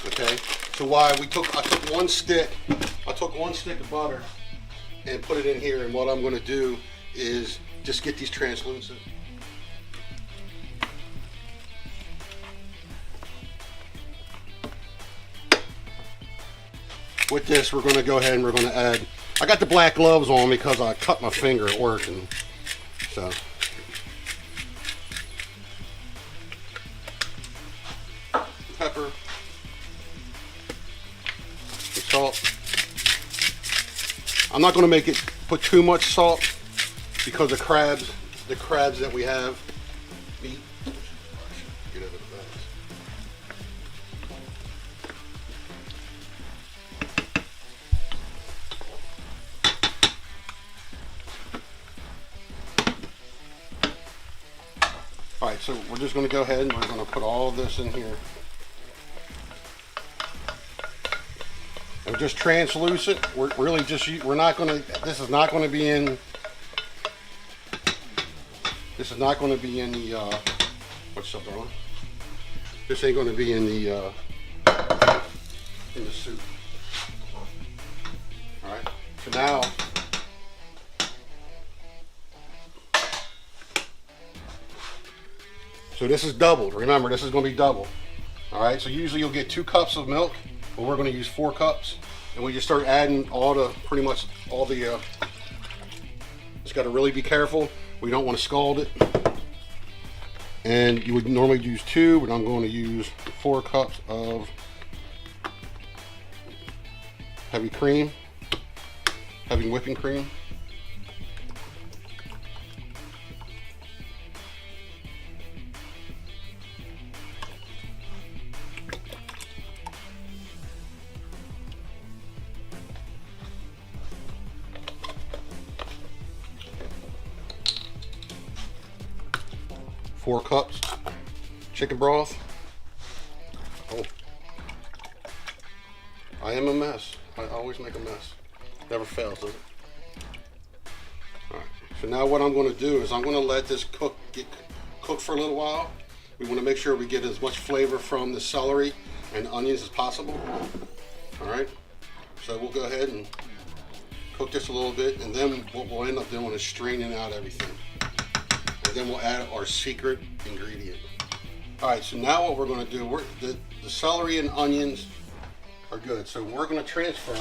Speaker 1: Okay, so I took 1 stick of butter and put it in here, and what I'm gonna do is just get these translucent. With this, we're gonna go ahead and we're gonna add, I got the black gloves on because I cut my finger at work, and so. Pepper, salt. I'm not going to put too much salt because the crabs that we have meat. Get over the All right, so we're just going to go ahead and we're going to put all of this in here. And just translucent. We're not going to. This is not going to be in. This is not going to be in the. What's up, darling? This ain't going to be in the soup. All right. So now. So this is doubled. Remember, this is going to be double. All right. So usually you'll get 2 cups of milk. But we're going to use 4 cups, and we just start adding pretty much all the. Just got to really be careful. We don't want to scald it. And you would normally use 2, but I'm going to use 4 cups of heavy whipping cream. Four cups chicken broth. Oh, I am a mess. I always make a mess. Never fails, does it? All right. So now what I'm going to do is I'm going to let this get cooked for a little while. We want to make sure we get as much flavor from the celery and onions as possible. All right, so we'll go ahead and cook this a little bit, and then what we'll end up doing is straining out everything. And then we'll add our secret ingredient. All right, so now what we're going to do, the celery and onions are good. So we're going to transfer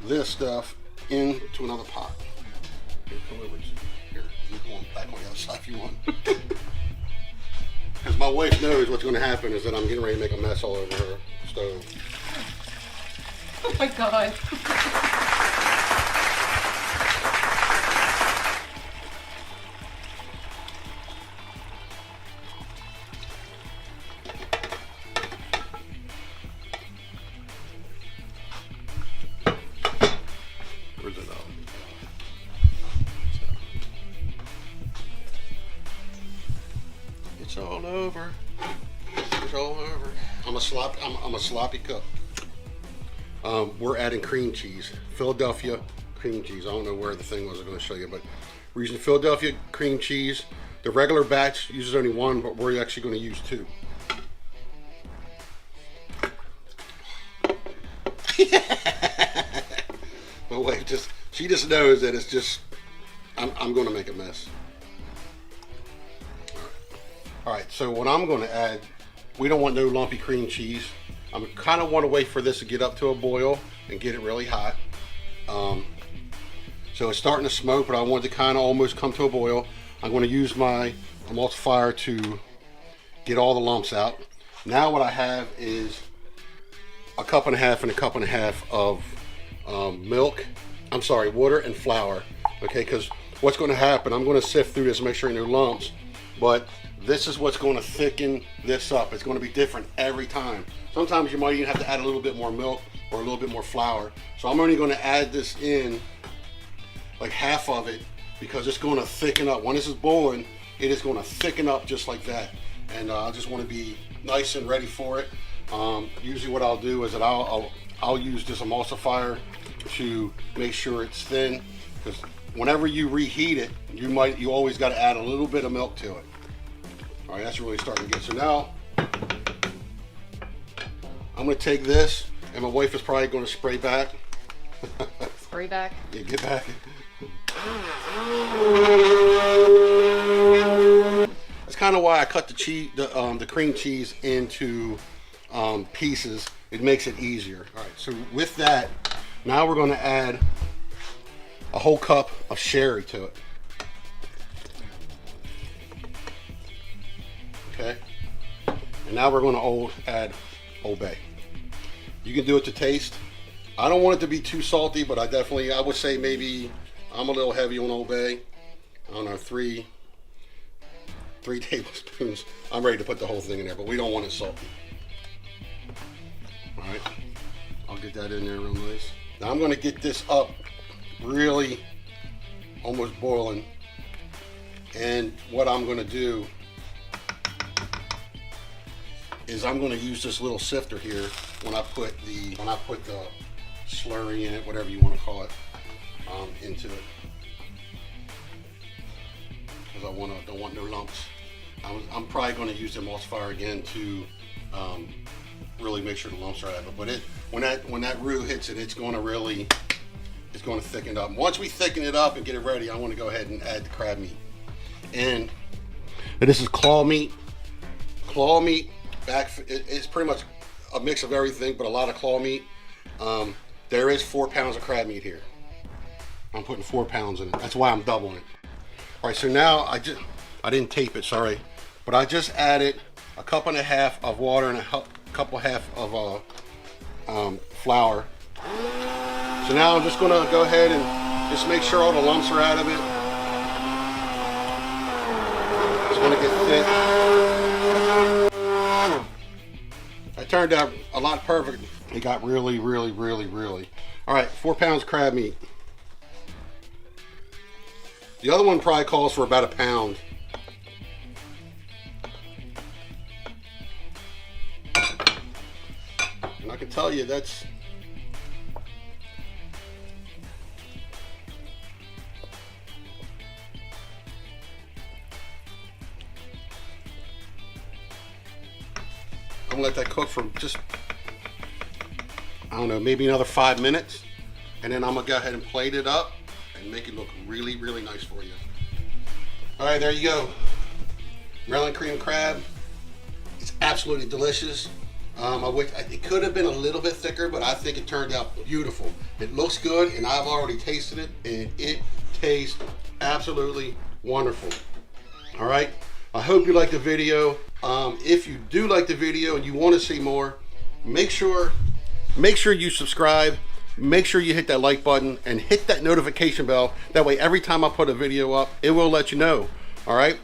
Speaker 1: this stuff into another pot. Here, come over. Here, you can go back on the outside if you want. Because my wife knows what's going to happen is that I'm getting ready to make a mess all over her stove.
Speaker 2: Oh my God.
Speaker 1: Where's it out? It's all over. It's all over. I'm a sloppy cook. We're adding cream cheese, Philadelphia cream cheese. I don't know where the thing was I'm going to show you, but we're using Philadelphia cream cheese. The regular batch uses only one, but we're actually going to use two. My wife she just knows that it's just, I'm going to make a mess. All right, so what I'm going to add, we don't want no lumpy cream cheese. I kind of want to wait for this to get up to a boil and get it really hot. So it's starting to smoke, but I want it to kind of almost come to a boil. I'm going to use my emulsifier to get all the lumps out. Now what I have is a cup and a half and a cup and a half of water and flour. Okay, because what's going to happen, I'm going to sift through this and make sure there are no lumps, but this is what's going to thicken this up. It's going to be different every time. Sometimes you might even have to add a little bit more milk or a little bit more flour. So I'm only going to add this in, like half of it, because it's going to thicken up. When this is boiling, it is going to thicken up just like that. And I just want to be nice and ready for it. Usually what I'll do is that I'll use this emulsifier to make sure it's thin, because whenever you reheat it, you always got to add a little bit of milk to it. All right, that's really starting to get. So now I'm going to take this, and my wife is probably going to spray back.
Speaker 2: Spray back?
Speaker 1: Yeah, get back. That's kind of why I cut the cream cheese into pieces. It makes it easier. All right, so with that, now we're going to add a whole cup of sherry to it. Okay, and now we're going to add Old Bay. You can do it to taste. I don't want it to be too salty, but I would say maybe I'm a little heavy on Old Bay. I don't know, three tablespoons. I'm ready to put the whole thing in there, but we don't want it salty. All right, I'll get that in there real nice. Now I'm going to get this up really almost boiling, and what I'm going to do is I'm going to use this little sifter here when I put the slurry in it, whatever you want to call it, into it, because I don't want no lumps. I'm probably going to use the emulsifier again to really make sure the lumps are out of it. But when that roux hits it, it's going to thicken up. Once we thicken it up and get it ready, I want to go ahead and add the crab meat. And this is claw meat. Claw meat. It's pretty much a mix of everything, but a lot of claw meat. There is 4 pounds of crab meat here. I'm putting 4 pounds in it. That's why I'm doubling it. All right, so now I didn't tape it, sorry, but I just added a cup and a half of water and a cup and a half of flour. So now I'm just gonna go ahead and just make sure all the lumps are out of it. It's gonna get thick. That turned out a lot perfect. It got really. All right, 4 pounds crab meat. The other one probably calls for about 1 pound. And I can tell you that's I'm gonna let that cook for just, I don't know, maybe another 5 minutes. And then I'm gonna go ahead and plate it up and make it look really, really nice for you. All right, there you go. Maryland cream crab. It's absolutely delicious. It could have been a little bit thicker, but I think it turned out beautiful. It looks good, and I've already tasted it, and it tastes absolutely wonderful. All right, I hope you liked the video. If you do like the video and you want to see more, make sure you subscribe. Make sure you hit that like button and hit that notification bell. That way, every time I put a video up, it will let you know. All right.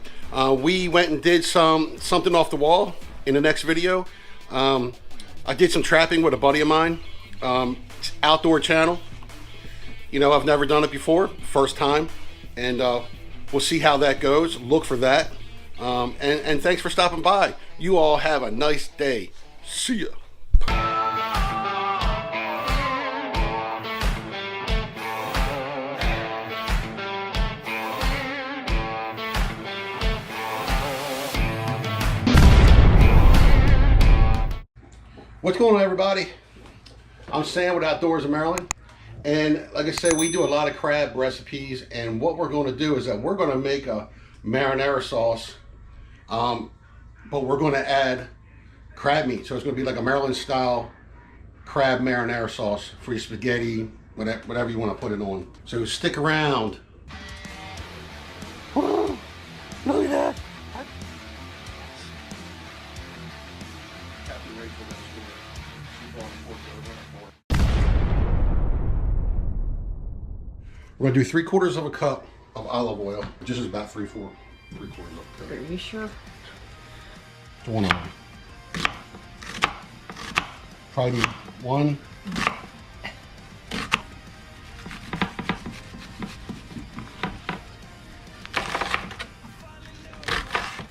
Speaker 1: We went and did something off the wall in the next video. I did some trapping with a buddy of mine. Outdoor channel. You know, I've never done it before, first time, and we'll see how that goes. Look for that. And thanks for stopping by. You all have a nice day. See ya. What's going on, everybody? I'm Sam with Outdoors in Maryland, and like I said, we do a lot of crab recipes, and what we're going to do is that we're going to make a marinara sauce, but we're going to add crab meat. So it's going to be like a Maryland style crab marinara sauce for your spaghetti, whatever you want to put it on. So stick around. Whoa, look at that. We're gonna do 3/4 of a cup of olive oil, which is about 3/4 of a cup.
Speaker 2: Are you sure?
Speaker 1: To one eye. Probably one.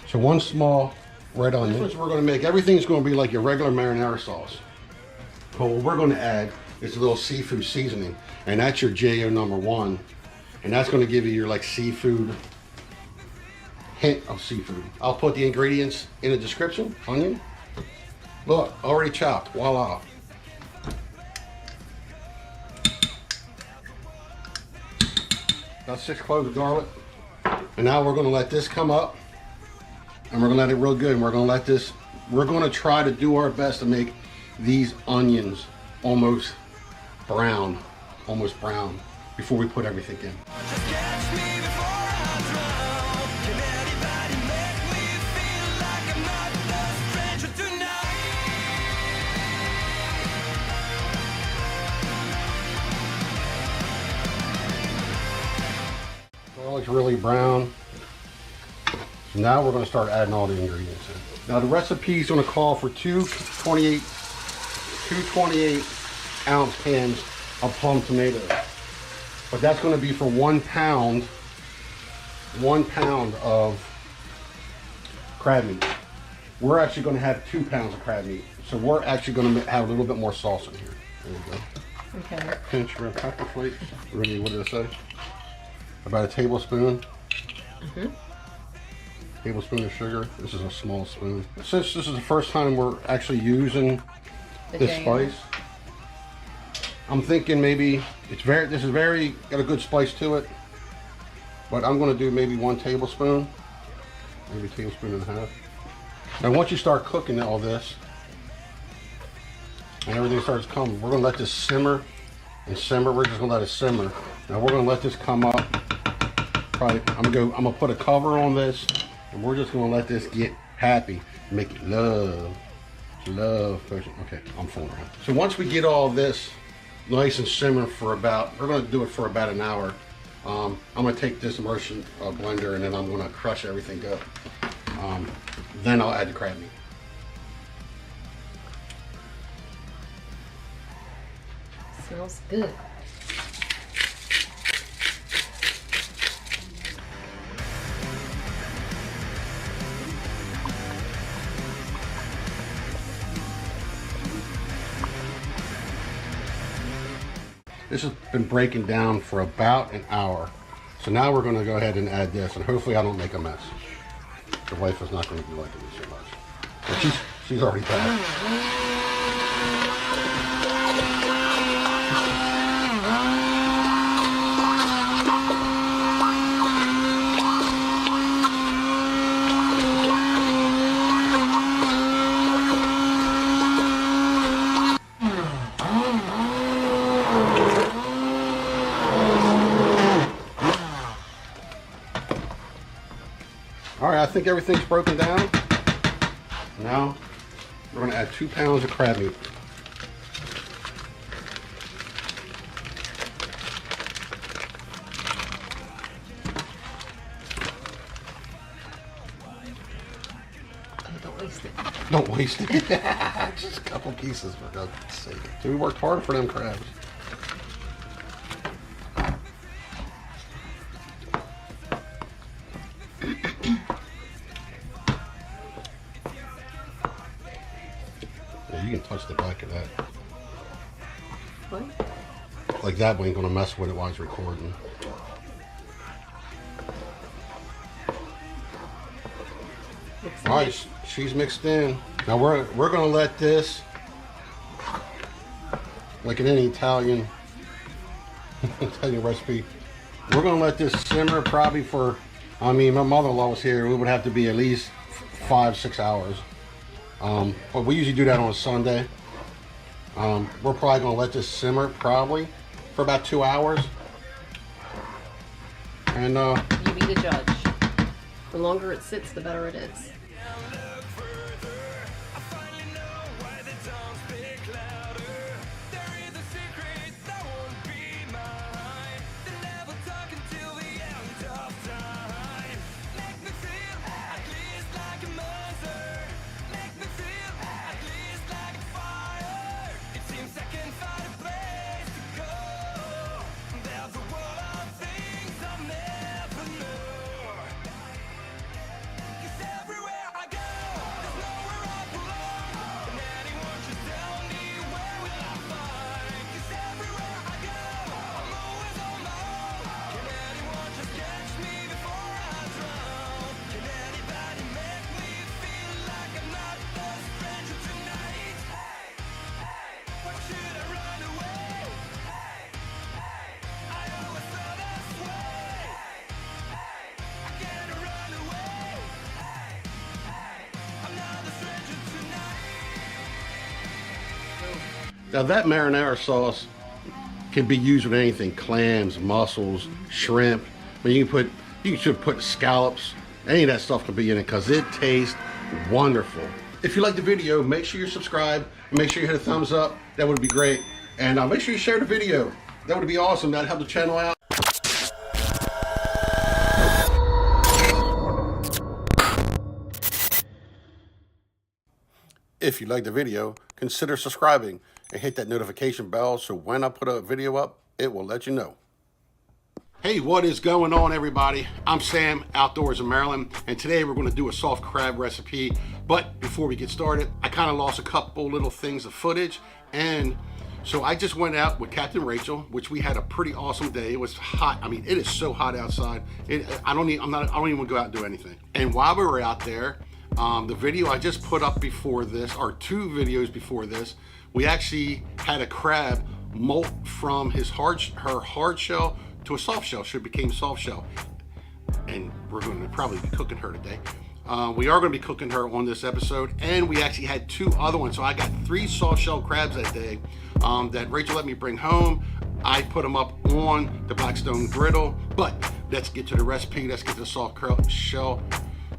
Speaker 1: So one small red onion. We're gonna make, everything's gonna be like your regular marinara sauce. But what we're gonna add is a little seafood seasoning, and that's your JO #1, and that's going to give you your like seafood hint of seafood. I'll put the ingredients in the description. Onion, look, already chopped. Voila. About 6 cloves of garlic, and now we're going to let this come up, and we're going to let it real good. And we're going to let this. We're going to try to do our best to make these onions almost brown before we put everything in. Garlic's really brown. So now we're going to start adding all the ingredients in. Now the recipe is going to call for two 28 ounce cans of plum tomatoes, but that's going to be for 1 pound of crab meat. We're actually going to have 2 pounds of crab meat, so we're actually going to have a little bit more sauce in here. There we go.
Speaker 2: Okay.
Speaker 1: Pinch red pepper flakes. Really, what did I say? About a tablespoon. Tablespoon of sugar. This is a small spoon. Since this is the first time we're actually using this spice, I'm thinking maybe this is got a good spice to it, but I'm going to do maybe 1 tablespoon, maybe a tablespoon and a half. Now once you start cooking all this and everything starts coming, we're going to let this simmer and simmer. We're just going to let it simmer. Now we're going to let this come up. Probably I'm going to put a cover on this, and we're just going to let this get happy, make it love potion. Okay, I'm full now. So once we get all this nice and simmer for we're going to do it for about an hour. I'm going to take this immersion blender, and then I'm going to crush everything up. Then I'll add the crab meat.
Speaker 2: Smells good.
Speaker 1: This has been breaking down for about an hour. So now we're going to go ahead and add this, and hopefully I don't make a mess. The wife is not going to be liking me so much. She's already back. All right, I think everything's broken down. Now we're going to add 2 pounds of crab meat.
Speaker 2: Don't waste it.
Speaker 1: Don't waste it. Just a couple pieces, for God's sake. So we worked hard for them crabs. Yeah, you can touch the back of that.
Speaker 2: What?
Speaker 1: Like that, we ain't gonna mess with it while he's recording. All right, she's mixed in. Now we're gonna let this, like in any Italian recipe, we're gonna let this simmer probably for. I mean, my mother-in-law was here. It would have to be at least 5-6 hours. But we usually do that on a Sunday. We're probably gonna let this simmer probably for about 2 hours. And
Speaker 2: You be the judge. The longer it sits, the better it is.
Speaker 1: now that marinara sauce can be used with anything: clams, mussels, shrimp. But you should put scallops. Any of that stuff can be in it because it tastes wonderful. If you like the video, make sure you subscribe. Make sure you hit a thumbs up. That would be great. And make sure you share the video. That would be awesome. That'd help the channel out. If you like the video, consider subscribing and hit that notification bell so when I put a video up, it will let you know. Hey, what is going on, everybody? I'm Sam, Outdoors in Maryland, and today we're going to do a soft crab recipe. But before we get started, I kind of lost a couple little things of footage, and so I just went out with Captain Rachel, which we had a pretty awesome day. It was hot. I mean, it is so hot outside. I don't even want to go out and do anything. And while we were out there, the video I just put up before this, or 2 videos before this, we actually had a crab molt from her hard shell to a soft shell. She became soft shell, and we're going to probably be cooking her today. We are going to be cooking her on this episode, and we actually had 2 other ones. So I got 3 soft shell crabs that day that Rachel let me bring home. I put them up on the Blackstone griddle. But let's get to the recipe. Let's get to the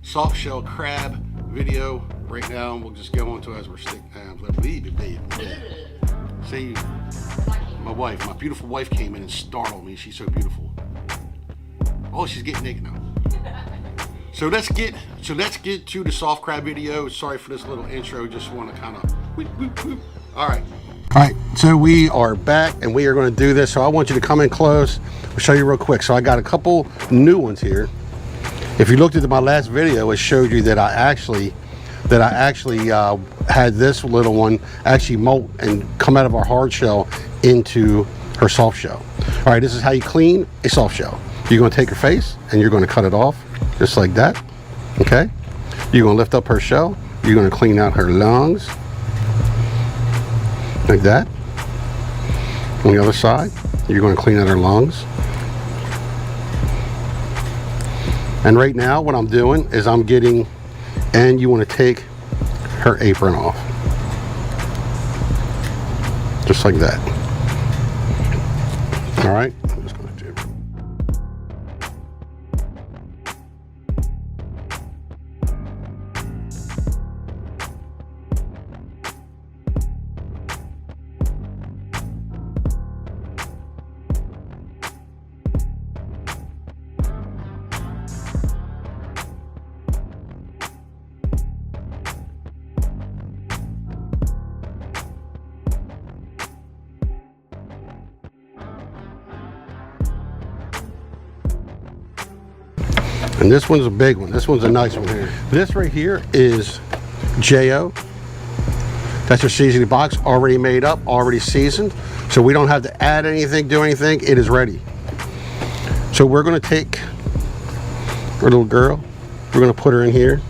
Speaker 1: soft shell crab video right now. We'll just go on to as we're sticking. See, my beautiful wife came in and startled me. She's so beautiful. Oh, she's getting naked now. So let's get to the soft crab video. Sorry for this little intro. Just want to kind of All right, so we are back and we are going to do this. So I want you to come in close. I'll show you real quick. So I got a couple new ones here. If you looked at my last video, it showed you that I actually had this little one actually molt and come out of our hard shell into her soft shell. All right, this is how you clean a soft shell. You're going to take her face and you're going to cut it off just like that. Okay, you're going to lift up her shell you're going to clean out her lungs. Like that. On the other side, you're going to clean out her lungs. And right now, what I'm doing is I'm getting, and you want to take her apron off. Just like that. All right. I'm just going to do. And this one's a big one. This one's a nice one here. This right here is J.O. That's your seasoning box, already made up, already seasoned. So we don't have to add anything, do anything. It is ready. So we're going to take our little girl. We're going to put her in here.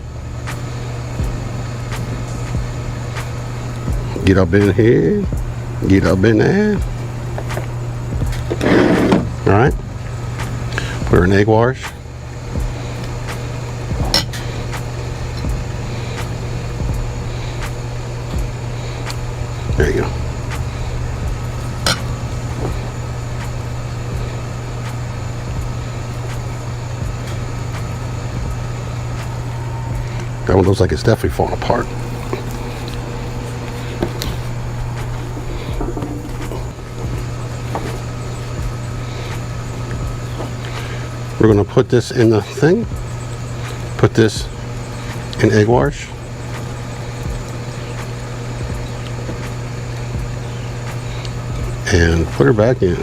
Speaker 1: Get up in here. Get up in there. All right. Put her in egg wash. There you go. That one looks like it's definitely falling apart. We're going to put this in the thing. Put this in egg wash. And put her back in.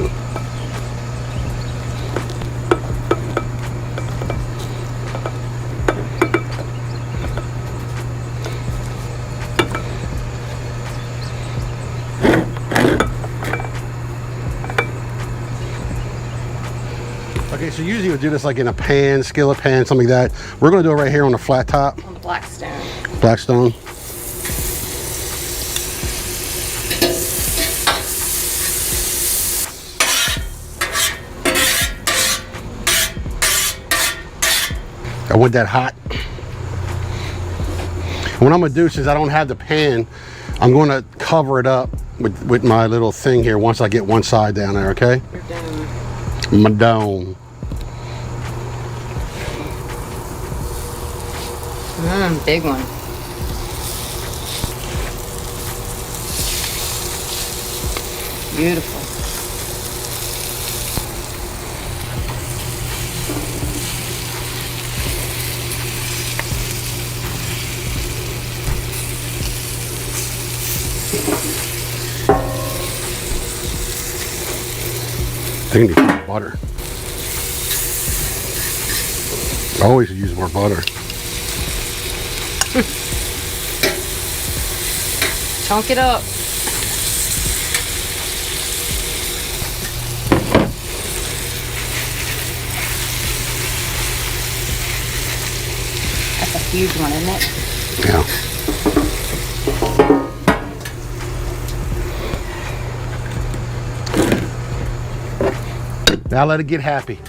Speaker 1: Okay, so usually we'll do this like in a pan, skillet pan, something like that. We're going to do it right here on the flat top.
Speaker 2: On Blackstone.
Speaker 1: Blackstone. I want that hot. What I'm gonna do, since I don't have the pan, I'm gonna cover it up with my little thing here once I get one side down there, okay?
Speaker 2: Your dome.
Speaker 1: My dome.
Speaker 2: Big one. Beautiful.
Speaker 1: I think I need more butter. I always use more butter.
Speaker 2: Chunk it up. That's a huge one, isn't it?
Speaker 1: Yeah. Now let it get happy.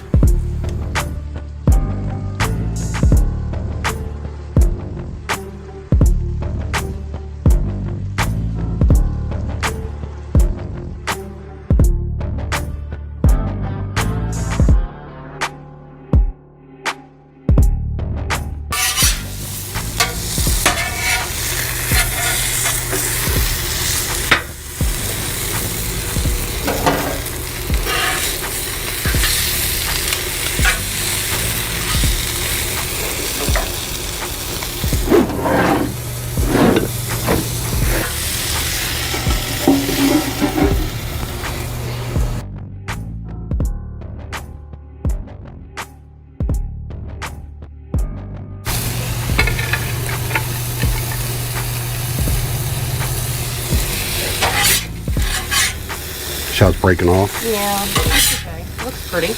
Speaker 1: How it's breaking off.
Speaker 2: Yeah, that's okay. Looks pretty.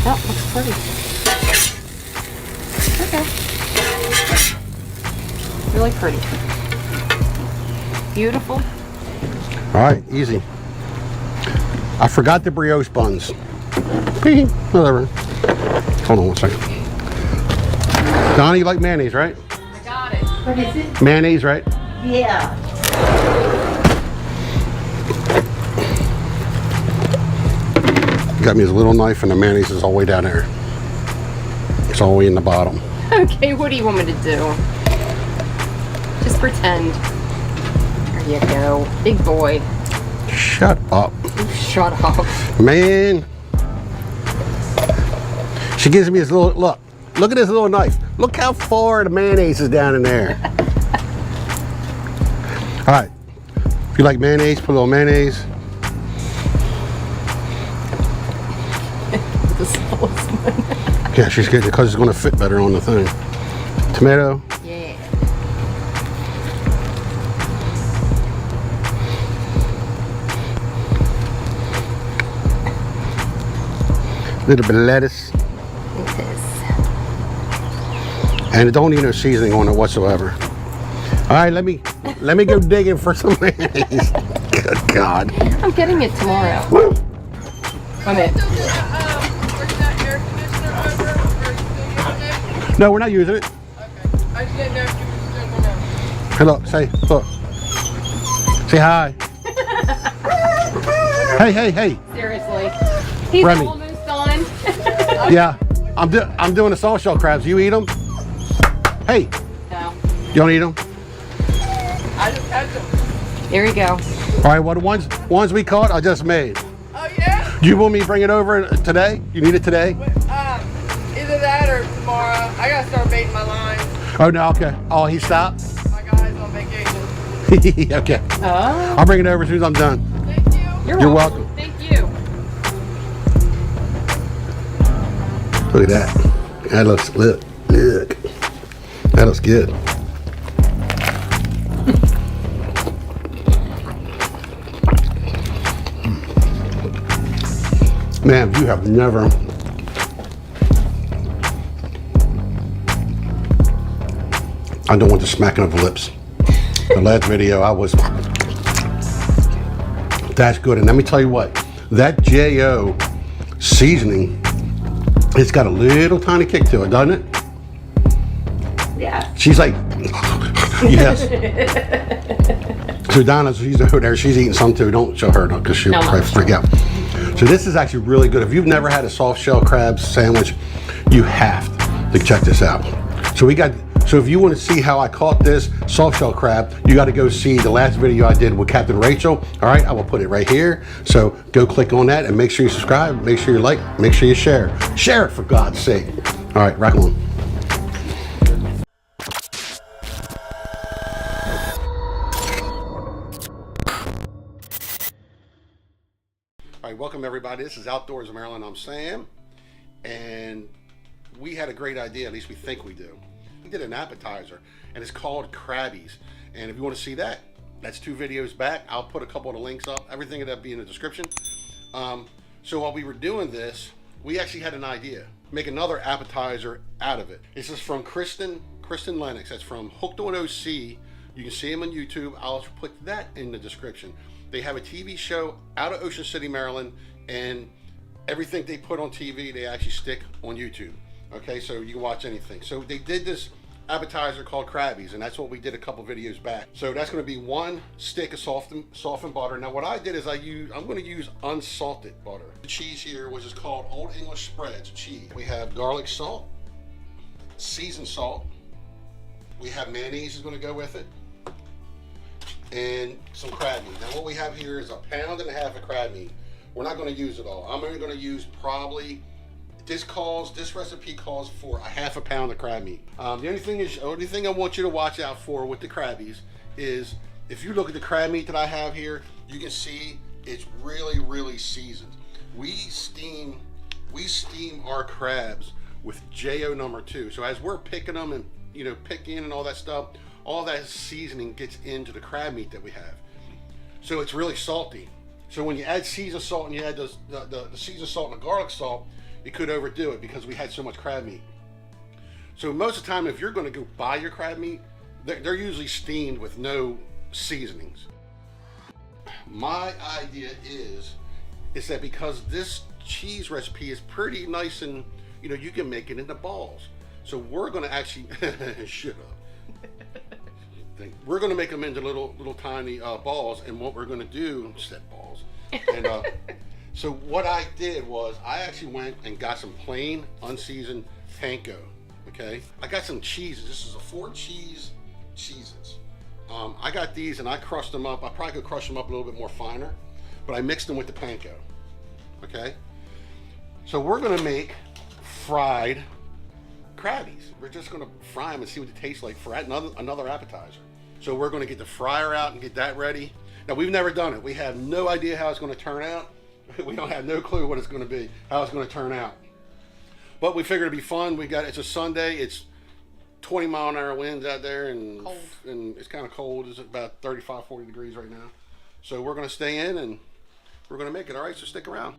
Speaker 2: That looks pretty. Okay. Really pretty. Beautiful.
Speaker 1: All right, easy. I forgot the brioche buns. Whatever. Hold on one second. Donnie, you like mayonnaise, right?
Speaker 2: I got it.
Speaker 4: What is it?
Speaker 1: Mayonnaise, right?
Speaker 4: Yeah.
Speaker 1: Got me his little knife, and the mayonnaise is all the way down there. It's all the way in the bottom.
Speaker 2: Okay, what do you want me to do? Just pretend. There you go. Big boy.
Speaker 1: Shut up.
Speaker 2: Shut up.
Speaker 1: Man. She gives me this little, look at this little knife. Look how far the mayonnaise is down in there. All right, if you like mayonnaise, put a little mayonnaise.
Speaker 2: The smallest one.
Speaker 1: Yeah, she's getting it because it's going to fit better on the thing. Tomato.
Speaker 2: Yeah.
Speaker 1: Little bit of lettuce.
Speaker 2: It is.
Speaker 1: And it don't need no seasoning on it whatsoever. All right, let me go digging for some mayonnaise. Good God.
Speaker 2: I'm getting it tomorrow.
Speaker 1: Woo.
Speaker 2: Wait a minute.
Speaker 1: No, we're not using it.
Speaker 5: I just didn't know if you were still gonna.
Speaker 1: Hey, look, look. Say hi. Hey.
Speaker 2: Seriously. He's
Speaker 1: Remy.
Speaker 2: almost done.
Speaker 1: Yeah, I'm doing the soft shell crabs. You eat them? Hey,
Speaker 2: No.
Speaker 1: you don't eat them?
Speaker 5: I just had to.
Speaker 2: Here we go.
Speaker 1: All right, well, the ones we caught, I just made.
Speaker 5: Oh yeah?
Speaker 1: Do you want me to bring it over today? You need it today?
Speaker 5: Either that or tomorrow. I gotta start baiting my lines.
Speaker 1: Oh, no, okay. Oh, he stopped?
Speaker 5: My guy's on vacation.
Speaker 1: Okay.
Speaker 2: Oh.
Speaker 1: I'll bring it over as soon as I'm done.
Speaker 5: Thank you.
Speaker 1: You're welcome.
Speaker 2: Thank you.
Speaker 1: Look at that. That looks, look. That looks good. Man, you have never. I don't want the smacking of the lips. The last video, I was. That's good. And let me tell you what, that J.O. seasoning, it's got a little tiny kick to it, doesn't it?
Speaker 4: Yeah.
Speaker 1: She's like, yes. So Donna, she's over there, she's eating some too. Don't show her because she'll
Speaker 2: No,
Speaker 1: probably freak out. So this is actually really good. If you've never had a soft shell crab sandwich, you have to check this out. So if you want to see how I caught this soft shell crab, you got to go see the last video I did with Captain Rachel. All right, I will put it right here. So go click on that and make sure you subscribe, make sure you like, make sure you share. Share it for God's sake. All right, rock on. All right, welcome everybody. This is Outdoors in Maryland. I'm Sam, and we had a great idea, at least we think we do. We did an appetizer, and it's called Crabbies. And if you want to see that, that's 2 videos back. I'll put a couple of the links up. Everything will be in the description. So while we were doing this, we actually had an idea. Make another appetizer out of it. This is from Kristen Lennox. That's from Hooked on OC. You can see him on YouTube. I'll put that in the description. They have a TV show out of Ocean City, Maryland, and everything they put on TV, they actually stick on YouTube. Okay, so you can watch anything. So they did this appetizer called Crabbies, and that's what we did a couple videos back. So that's going to be 1 stick of softened butter. Now what I did is I'm going to use unsalted butter. The cheese here, which is called Old English Spreads cheese. We have garlic salt, seasoned salt. We have mayonnaise is going to go with it, and some crab meat. Now what we have here is 1.5 pounds of crab meat. We're not going to use it all. I'm only going to use probably. This recipe calls for 1/2 pound of crab meat. The only thing I want you to watch out for with the Crabbies is if you look at the crab meat that I have here, you can see it's really, really seasoned. We steam our crabs with J.O. number 2. So as we're picking them and picking and all that stuff, all that seasoning gets into the crab meat that we have. So it's really salty. So when you add seasoned salt and you add the seasoned salt and the garlic salt, you could overdo it because we had so much crab meat. So most of the time, if you're going to go buy your crab meat, They're usually steamed with no seasonings. My idea is that because this cheese recipe is pretty nice and you can make it into balls. So we're gonna actually shut up. We're gonna make them into little tiny balls, and what we're gonna do, set balls. And so what I did was I actually went and got some plain unseasoned panko. Okay, I got some cheeses. This is a 4 cheeses. I got these and I crushed them up. I probably could crush them up a little bit more finer, but I mixed them with the panko. Okay, so we're gonna make fried crabbies. We're just gonna fry them and see what it tastes like for another appetizer. So we're gonna get the fryer out and get that ready. Now we've never done it. We have no idea how it's gonna turn out. We don't have no clue what it's gonna be, how it's gonna turn out. But we figured it'd be fun. It's a Sunday. It's 20-mile-an-hour winds out there, and
Speaker 2: Cold.
Speaker 1: And it's kind of cold. It's about 35, 40 degrees right now. So we're gonna stay in and we're gonna make it. All right, so stick around.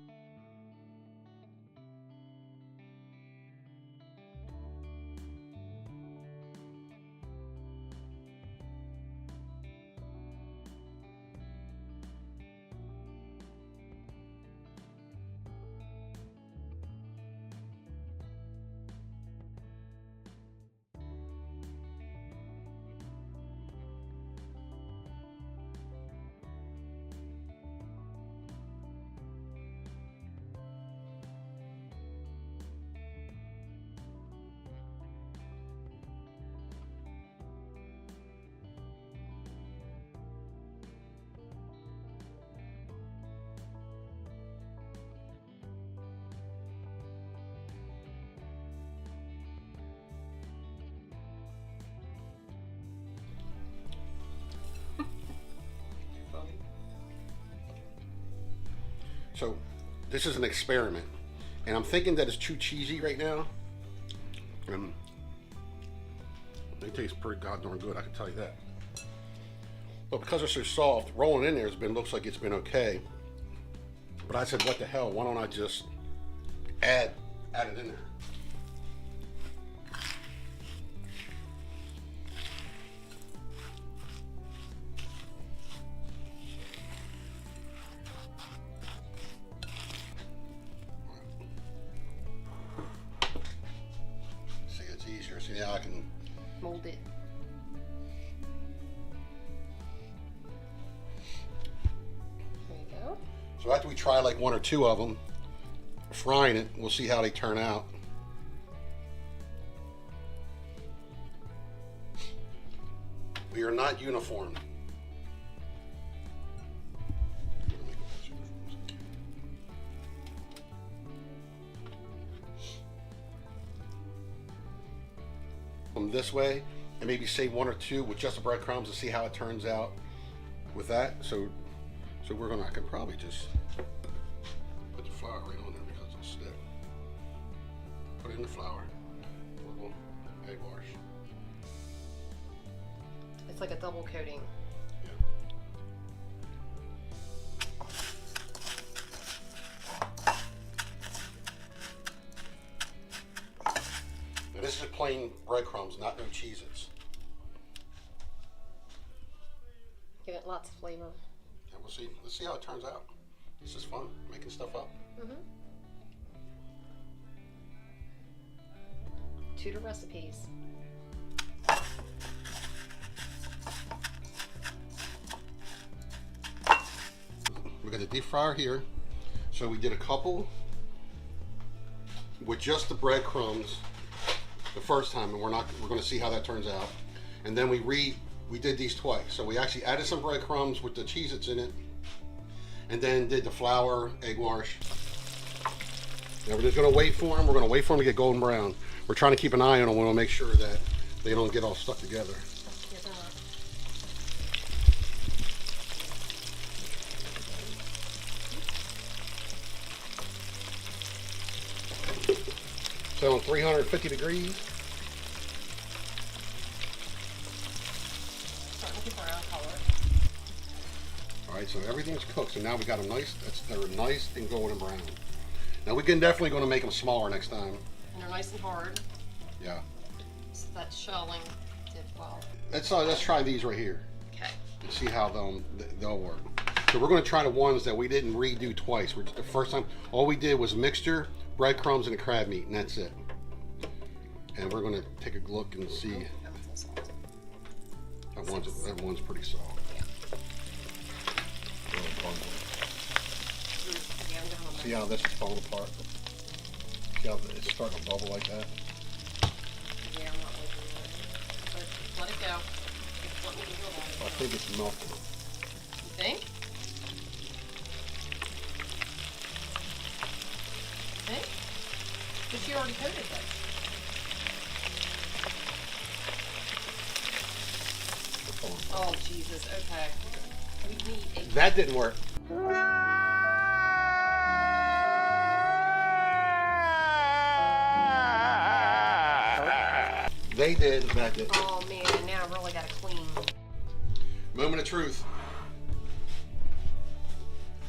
Speaker 1: So this is an experiment, and I'm thinking that it's too cheesy right now. They taste pretty goddamn good, I can tell you that. But because they're so soft, rolling in there looks like it's been okay. But I said, what the hell? Why don't I just add it in there? See, it's easier. See, now I can
Speaker 2: Mold it. There you go.
Speaker 1: So after we try like 1 or 2 of them, frying it, we'll see how they turn out. We are not uniform. Them this way, and maybe save 1 or 2 with just the breadcrumbs to see how it turns out with that. So I can probably just put the flour right on there because it'll stick. Put it in the flour. A little egg wash.
Speaker 2: It's like a double coating.
Speaker 1: Now this is plain breadcrumbs, not no Cheez-Its.
Speaker 2: Give it lots of flavor.
Speaker 1: Yeah, we'll see. Let's see how it turns out. This is fun, making stuff up.
Speaker 2: Tudor recipes.
Speaker 1: We got the deep fryer here. So we did a couple with just the breadcrumbs the first time, and we're going to see how that turns out. And then we did these twice. So we actually added some breadcrumbs with the Cheez-Its in it, and then did the flour, egg wash. Now we're just going to wait for them. We're going to wait for them to get golden brown. We're trying to keep an eye on them. We want to make sure that they don't get all stuck together. So on 350 degrees. All right, so everything's cooked. So now we got them nice. They're nice and golden brown. Now we can definitely going to make them smaller next time.
Speaker 2: And they're nice and hard.
Speaker 1: Yeah.
Speaker 2: So that shelling did well.
Speaker 1: Let's try these right here
Speaker 2: Okay.
Speaker 1: and see how they'll work. So we're going to try the ones that we didn't redo twice. We're just the first time. All we did was mixture, breadcrumbs, and the crab meat, and that's it. And we're going to take a look and see. That one's pretty soft. See how this is falling apart? See how it's starting to bubble like that?
Speaker 2: Yeah, I'm not looking at it. But just let it go. Just let me do it.
Speaker 1: I think it's melting.
Speaker 2: You think? Think? But she already coated this. Oh, Jesus. Okay. We need a...
Speaker 1: That didn't work. They did, that did.
Speaker 2: Oh, man. Now I really got to clean.
Speaker 1: Moment of truth.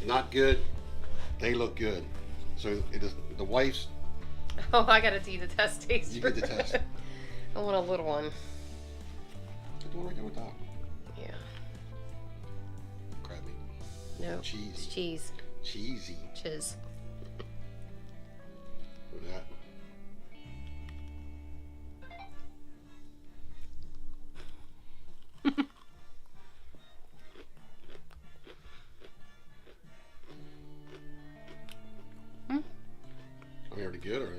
Speaker 1: Not good. They look good. So it is the wife's.
Speaker 2: Oh, I got to do the test taster.
Speaker 1: You get the test.
Speaker 2: I want a little one.
Speaker 1: The one right there on top.
Speaker 2: Yeah.
Speaker 1: Crab meat.
Speaker 2: No.
Speaker 1: Cheese.
Speaker 2: It's cheese.
Speaker 1: Cheesy.
Speaker 2: Chiz.
Speaker 1: Look at that. Are we already good or?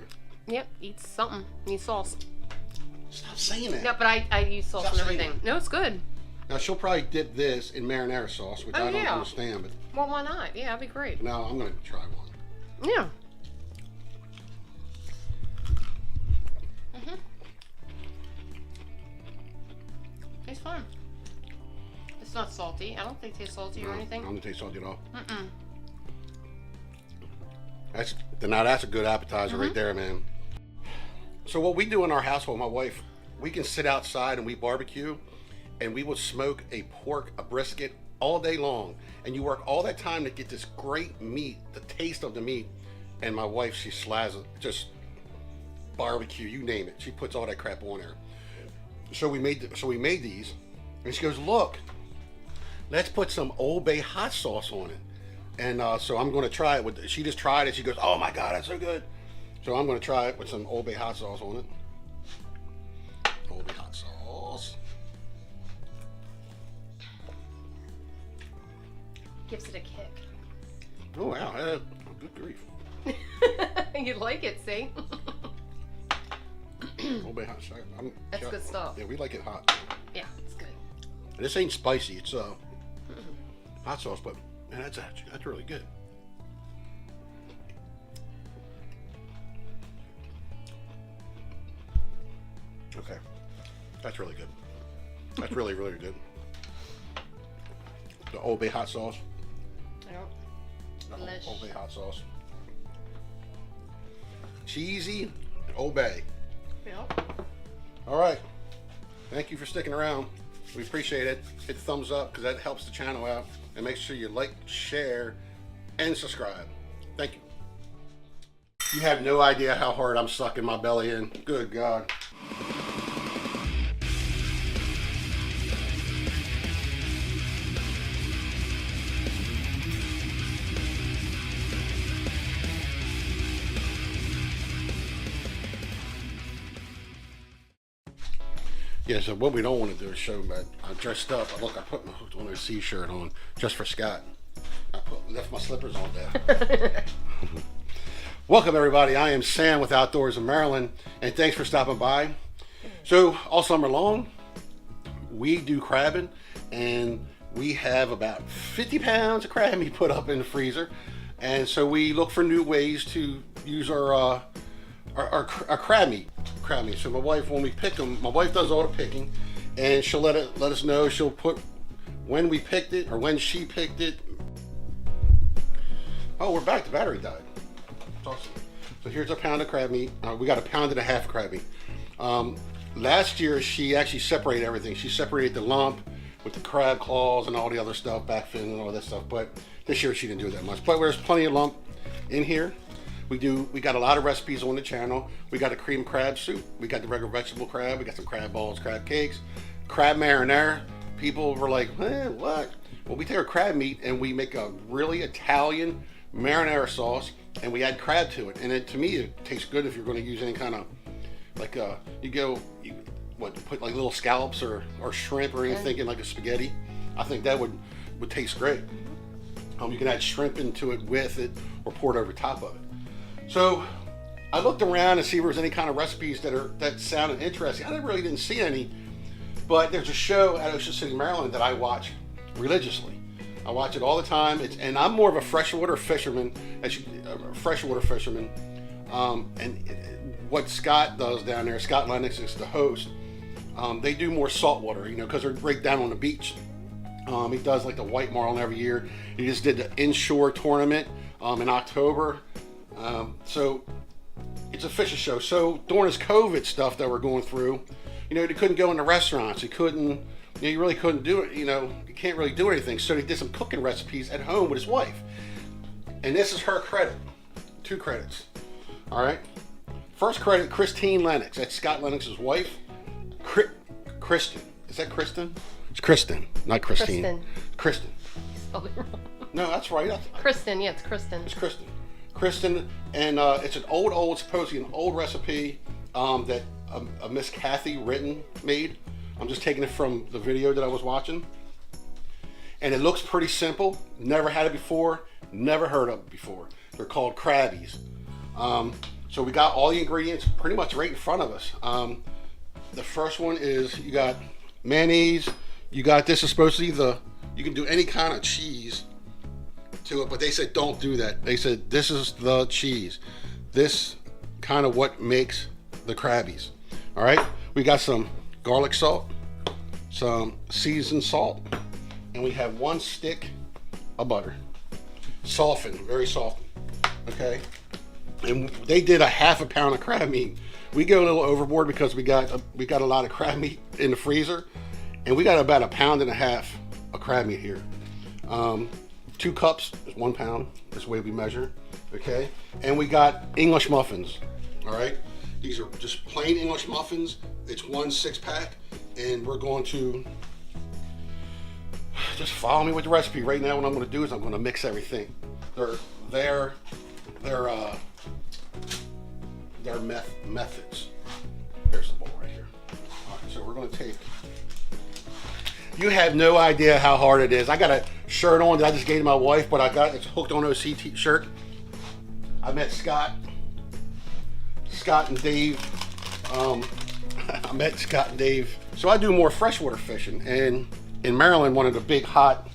Speaker 2: Yep. Eat something. Need sauce.
Speaker 1: Stop saying that.
Speaker 2: Yeah, but I use sauce
Speaker 1: Stop
Speaker 2: and
Speaker 1: saying
Speaker 2: everything. No, it's good.
Speaker 1: Now she'll probably dip this in marinara sauce, which
Speaker 2: Oh,
Speaker 1: I don't
Speaker 2: yeah.
Speaker 1: understand, but
Speaker 2: Well, why not? Yeah, that'd be great.
Speaker 1: now I'm gonna try one.
Speaker 2: Yeah. Mhm. It's fun. It's not salty. I don't think it tastes salty or
Speaker 1: I
Speaker 2: anything.
Speaker 1: don't taste salty at all.
Speaker 2: Mm-mm.
Speaker 1: That's a good appetizer right there, man. So what we do in our household, my wife, we can sit outside and we barbecue, and we will smoke a brisket all day long, and you work all that time to get this great meat, the taste of the meat, and my wife, she slazzes just barbecue, you name it. She puts all that crap on there. So we made these, and she goes, look, let's put some Old Bay hot sauce on it. And so I'm going to try it. She just tried it. She goes, oh my God, that's so good. So I'm going to try it with some Old Bay hot sauce on it. Old Bay hot sauce.
Speaker 2: Gives it a kick.
Speaker 1: Oh, wow. Good grief.
Speaker 2: You like it, see?
Speaker 1: Old Bay hot sauce.
Speaker 2: That's good stuff.
Speaker 1: Yeah, we like it hot.
Speaker 2: Yeah, it's good.
Speaker 1: And this ain't spicy. It's hot sauce, but man, that's really good. Okay, that's really good. That's really, really good. The Old Bay hot sauce.
Speaker 2: Yep.
Speaker 1: The
Speaker 2: Delish.
Speaker 1: Old Bay hot sauce. Cheesy Old Bay.
Speaker 2: Yep.
Speaker 1: All right. Thank you for sticking around. We appreciate it. Hit the thumbs up because that helps the channel out. And make sure you like, share, and subscribe. Thank you. You have no idea how hard I'm sucking my belly in. Good God. Yeah, so what we don't want to do is show, but I dressed up. Look, I put my hooked on a C-shirt on just for Scott. Left my slippers on there. Welcome everybody. I am Sam with Outdoors in Maryland, and thanks for stopping by. So all summer long, we do crabbing, and we have about 50 pounds of crab meat put up in the freezer, and so we look for new ways to use our crab meat. So my wife, when we pick them, my wife does all the picking, and she'll let us know. She'll put when we picked it or when she picked it. Oh, we're back. The battery died. That's awesome. So here's a pound of crab meat. We got a pound and a half of crab meat. Last year she actually separated everything. She separated the lump with the crab claws and all the other stuff, back fin and all that stuff. But this year she didn't do that much. But there's plenty of lump in here. We got a lot of recipes on the channel. We got a cream crab soup. We got the regular vegetable crab. We got some crab balls, crab cakes, crab marinara. People were like, what? Well, we take our crab meat and we make a really Italian marinara sauce, and we add crab to it. And to me, it tastes good if you're going to use any kind of, like, you put like little scallops or shrimp or anything in like a spaghetti. I think that would taste great. You can add shrimp into it with it or pour it over top of it. So I looked around to see if there was any kind of recipes that sounded interesting. I really didn't see any, but there's a show at Ocean City, Maryland that I watch religiously. I watch it all the time. And I'm more of a freshwater fisherman. And what Scott does down there, Scott Lennox is the host. They do more saltwater, because they're right down on the beach. He does like the white marlin every year. He just did the inshore tournament in October. So it's a fishing show. So during this COVID stuff that we're going through, they couldn't go into restaurants. You really couldn't do it. You can't really do anything. So he did some cooking recipes at home with his wife. And this is her credit. 2 credits. All right. First credit, Christine Lennox. That's Scott Lennox's wife. Kristen. Is that Kristen? It's Kristen, not Christine. Kristen.
Speaker 2: You spelled it wrong.
Speaker 1: No, that's right.
Speaker 2: Kristen, yeah, it's Kristen.
Speaker 1: It's Kristen. Kristen, and it's an supposedly an old recipe that a Miss Kathy Ritten made. I'm just taking it from the video that I was watching. And it looks pretty simple. Never had it before. Never heard of it before. They're called crabbies. So we got all the ingredients pretty much right in front of us. The first one is you got mayonnaise. You got, this is supposed to be you can do any kind of cheese to it, but they said don't do that. They said this is the cheese. This kind of what makes the crabbies. All right, we got some garlic salt, some seasoned salt, and we have 1 stick of butter. Softened, very softened, okay? And they did a half a pound of crab meat. We go a little overboard because we got a lot of crab meat in the freezer. And we got about 1.5 pounds of crab meat here. 2 cups is 1 pound. That's the way we measure. Okay. And we got English muffins. All right. These are just plain English muffins. It's 1 6-pack, and we're going to just follow me with the recipe. Right now, what I'm going to do is I'm going to mix everything. Their methods. There's the bowl right here. All right. So we're going to take. You have no idea how hard it is. I got a shirt on that I just gave to my wife, but it's hooked on OC shirt. I met Scott and Dave. I met Scott and Dave. So I do more freshwater fishing, and in Maryland, one of the big hot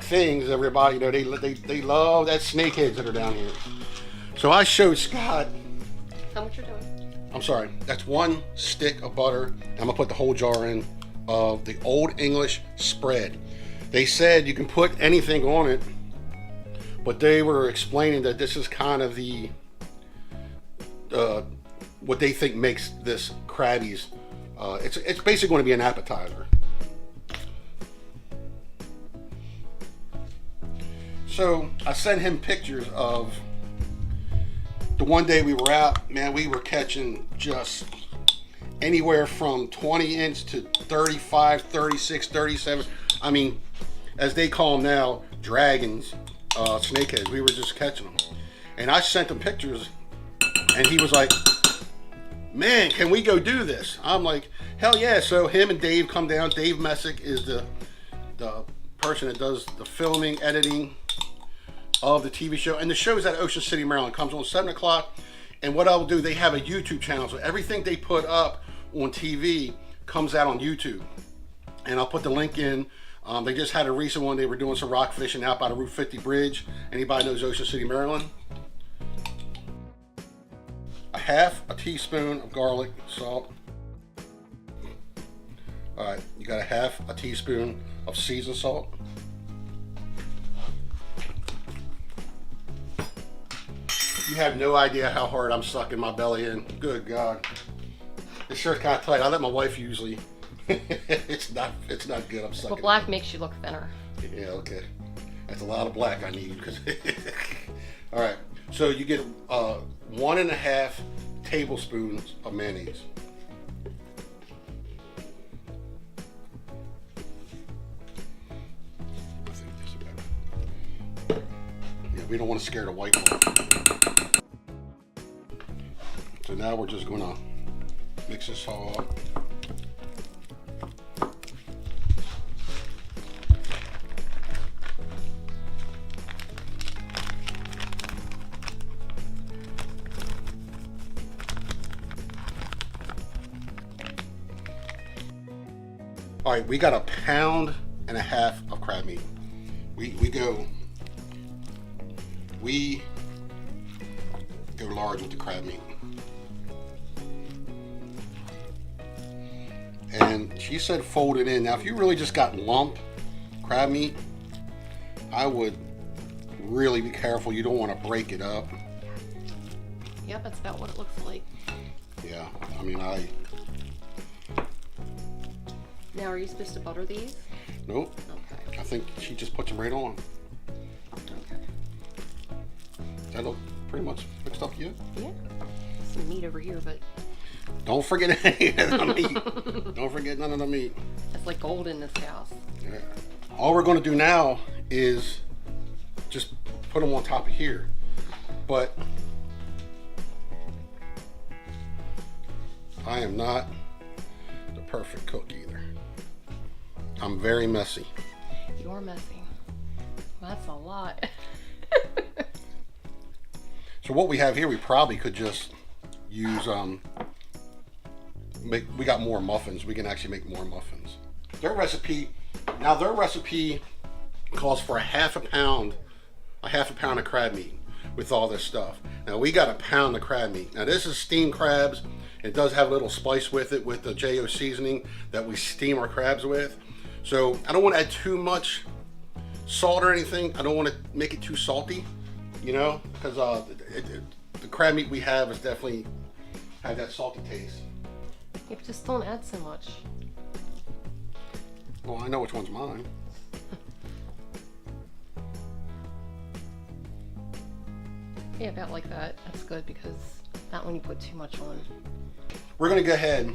Speaker 1: things, everybody, they love that snakeheads that are down here. So I showed Scott.
Speaker 2: How much you're doing?
Speaker 1: I'm sorry. That's 1 stick of butter. I'm gonna put the whole jar in of the Old English spread. They said you can put anything on it, but they were explaining that this is kind of the what they think makes this crabbies. It's basically going to be an appetizer. So I sent him pictures of the one day we were out. Man, we were catching just anywhere from 20 inch to 35, 36, 37. I mean, as they call them now, dragons, snakeheads. We were just catching them. And I sent him pictures, and he was like, man, can we go do this? I'm like, hell yeah. So him and Dave come down. Dave Messick is the person that does the filming, editing of the TV show. And the show's at Ocean City, Maryland. Comes on 7 o'clock. And what I'll do, they have a YouTube channel. So everything they put up on TV comes out on YouTube. And I'll put the link in. They just had a recent one. They were doing some rock fishing out by the Route 50 bridge. Anybody knows Ocean City, Maryland? A half a teaspoon of garlic salt. All right, you got a half a teaspoon of seasoned salt. You have no idea how hard I'm sucking my belly in. Good God. This shirt's kind of tight. I let my wife usually. It's not good. I'm sucking.
Speaker 2: Well, black makes you look thinner.
Speaker 1: Yeah, okay. That's a lot of black I need. All right. So you get 1.5 tablespoons of mayonnaise. I think this is better. Yeah, we don't want to scare the white one. So now we're just gonna mix this all up. All right, we got 1.5 pounds of crab meat. We go large with the crab meat. And she said fold it in. Now, if you really just got lump crab meat, I would really be careful. You don't want to break it up.
Speaker 2: Yep, that's about what it looks like.
Speaker 1: Yeah, I mean,
Speaker 2: Now, are you supposed to butter these?
Speaker 1: nope.
Speaker 2: Okay.
Speaker 1: I think she just puts them right on.
Speaker 2: Okay.
Speaker 1: That look pretty much mixed up yet?
Speaker 2: Yeah. Some meat over here, but
Speaker 1: Don't forget any of the meat. Don't forget none of the meat.
Speaker 2: it's like gold in this house.
Speaker 1: Yeah. All we're going to do now is just put them on top of here. But I am not the perfect cook either. I'm very messy.
Speaker 2: You're messy. That's a lot.
Speaker 1: So what we have here, we probably could just use we got more muffins. We can actually make more muffins. Their recipe calls for 1/2 pound of crab meat with all this stuff. Now we got 1 pound of crab meat. Now this is steamed crabs. It does have a little spice with it with the JO seasoning that we steam our crabs with. So I don't want to add too much salt or anything. I don't want to make it too salty, you know, because the crab meat we have is definitely have that salty taste.
Speaker 2: Yeah, but just don't add so much.
Speaker 1: Well, I know which one's mine.
Speaker 2: Yeah, about like that. That's good because not when you put too much on.
Speaker 1: We're gonna go ahead.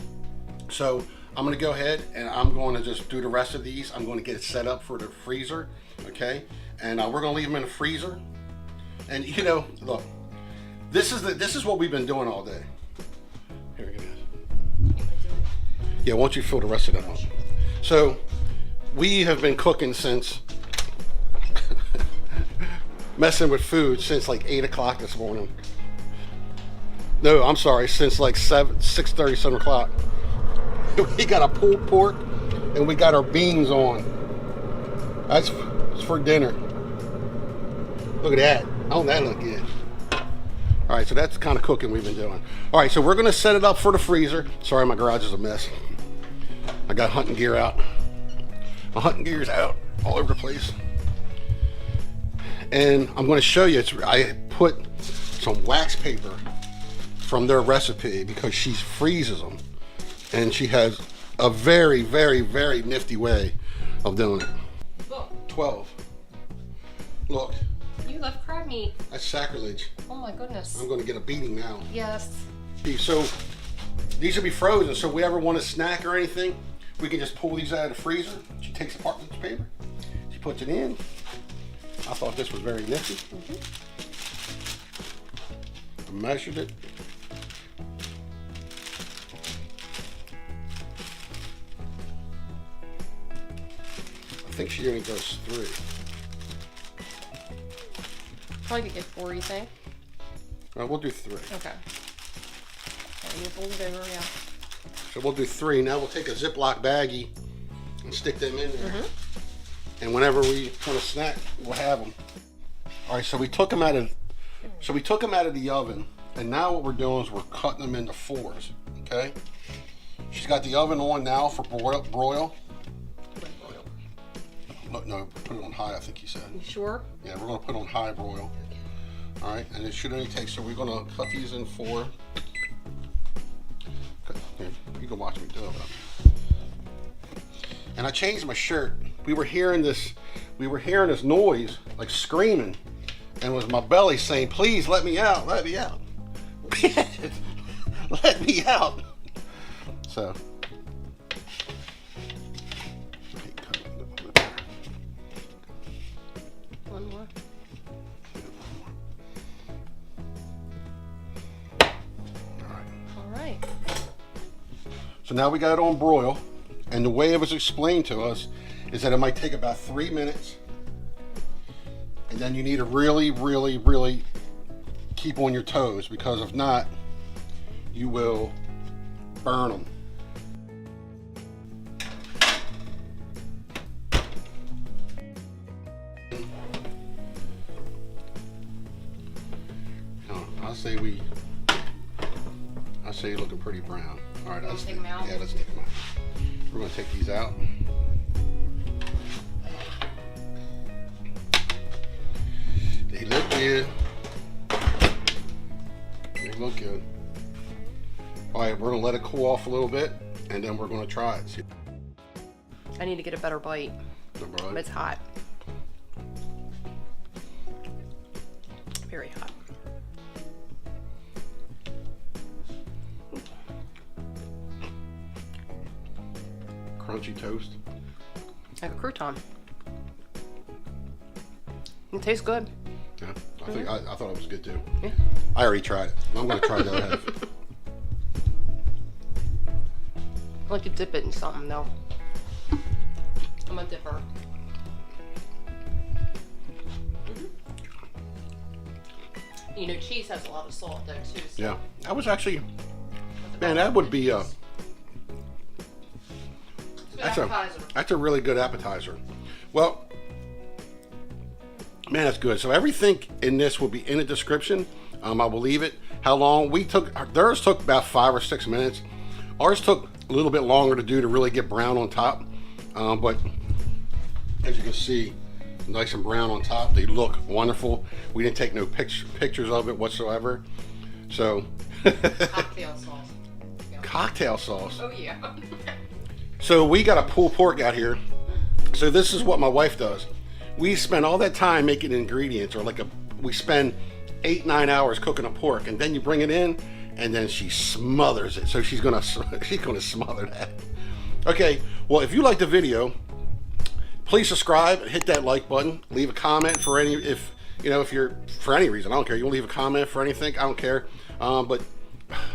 Speaker 1: So I'm gonna go ahead and I'm going to just do the rest of these. I'm going to get it set up for the freezer, okay? And we're gonna leave them in the freezer. And you know, look, this is what we've been doing all day. Here it is. Yeah, why don't you fill the rest of that up? So we have been cooking since messing with food since like 8 o'clock this morning. No, I'm sorry, since like 6:30, 7 o'clock. We got a pulled pork and we got our beans on. That's for dinner. Look at that. Oh, that look good. All right, so that's the kind of cooking we've been doing. All right, so we're gonna set it up for the freezer. Sorry, my garage is a mess. I got hunting gear out. My hunting gear's out all over the place. And I'm gonna show you, I put some wax paper from their recipe because she freezes them. And she has a very, very, very nifty way of doing it.
Speaker 2: Look,
Speaker 1: 12. Look,
Speaker 2: you left crab meat.
Speaker 1: that's sacrilege.
Speaker 2: Oh my goodness.
Speaker 1: I'm gonna get a beating now.
Speaker 2: Yes.
Speaker 1: So these will be frozen, so if we ever want a snack or anything, we can just pull these out of the freezer. She takes the parchment paper, she puts it in. I thought this was very nifty. I measured it. I think she only goes 3.
Speaker 2: Probably could get 4, you think?
Speaker 1: We'll do 3.
Speaker 2: Okay. You fold it over, yeah.
Speaker 1: So we'll do 3. Now we'll take a Ziploc baggie and stick them in there. And whenever we want a snack, we'll have them. All right, so we took them out of the oven, and now what we're doing is we're cutting them into 4s. Okay. She's got the oven on now for broil. No, put it on high, I think he said.
Speaker 2: You sure?
Speaker 1: Yeah, we're gonna put on high broil. All right, and it should only take, so we're gonna cut these in 4. Here, you can watch me do it. And I changed my shirt. We were hearing this noise, like screaming, And it was my belly saying, please let me out, let me out. Let me out. So.
Speaker 2: One more. All right.
Speaker 1: So now we got it on broil, and the way it was explained to us is that it might take about 3 minutes, and then you need to really, really, really keep on your toes, because if not, you will burn them. I say you're looking pretty brown. All right, let's
Speaker 2: take them out.
Speaker 1: Yeah, let's take them out. We're gonna take these out. They look good. They look good. All right, we're gonna let it cool off a little bit, and then we're gonna try it. See.
Speaker 2: I need to get a better bite.
Speaker 1: Right.
Speaker 2: It's hot. Very hot.
Speaker 1: Crunchy toast.
Speaker 2: Like a crouton. It tastes good.
Speaker 1: Yeah, I thought it was good too.
Speaker 2: Yeah.
Speaker 1: I already tried it. I'm gonna try the other half.
Speaker 2: I like to dip it in something though. I'm a dipper. You know, cheese has a lot of salt though too. So
Speaker 1: Yeah, that was actually, man, that would be that's a really good appetizer. Well, man, that's good. So everything in this will be in the description. I will leave it. How long we took? Theirs took about 5 or 6 minutes. Ours took a little bit longer to do to really get brown on top. But as you can see, nice and brown on top. They look wonderful. We didn't take no pictures of it whatsoever. So
Speaker 2: cocktail sauce. Yeah.
Speaker 1: Cocktail sauce.
Speaker 2: Oh yeah.
Speaker 1: So we got a pulled pork out here. So this is what my wife does. We spend all that time making ingredients, or we spend 8-9 hours cooking a pork, and then you bring it in, and then she smothers it. So she's gonna smother that. Okay. Well, if you like the video, please subscribe, hit that like button, leave a comment for if you're for any reason. I don't care. You want to leave a comment for anything? I don't care. But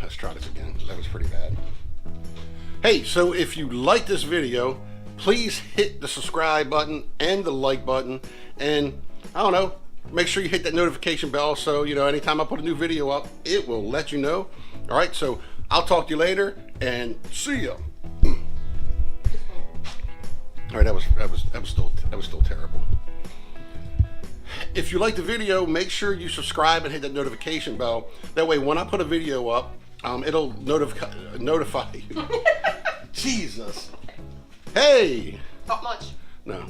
Speaker 1: let's try this again. That was pretty bad. Hey, so if you like this video, please hit the subscribe button and the like button, and I don't know, make sure you hit that notification bell so anytime I put a new video up, it will let you know. All right, so I'll talk to you later, and see ya. All right, that was still terrible. If you like the video, make sure you subscribe and hit that notification bell. That way, when I put a video up, it'll notify you. Jesus. Hey.
Speaker 2: Not much.
Speaker 1: No.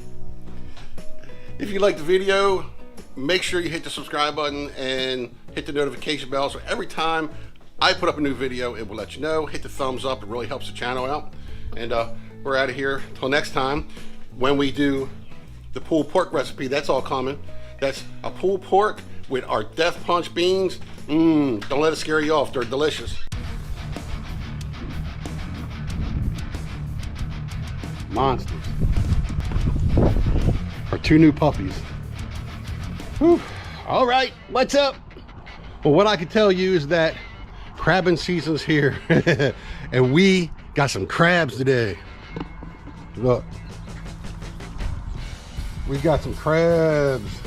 Speaker 1: If you like the video, make sure you hit the subscribe button and hit the notification bell, so every time I put up a new video, it will let you know. Hit the thumbs up. It really helps the channel out. And we're out of here. Till next time, when we do the pulled pork recipe, that's all coming. That's a pulled pork with our Death Punch beans. Don't let it scare you off. They're delicious. Monsters. Our 2 new puppies. Whew. All right, what's up? Well, what I can tell you is that crabbing season's here. And we got some crabs today. Look. We got some crabs.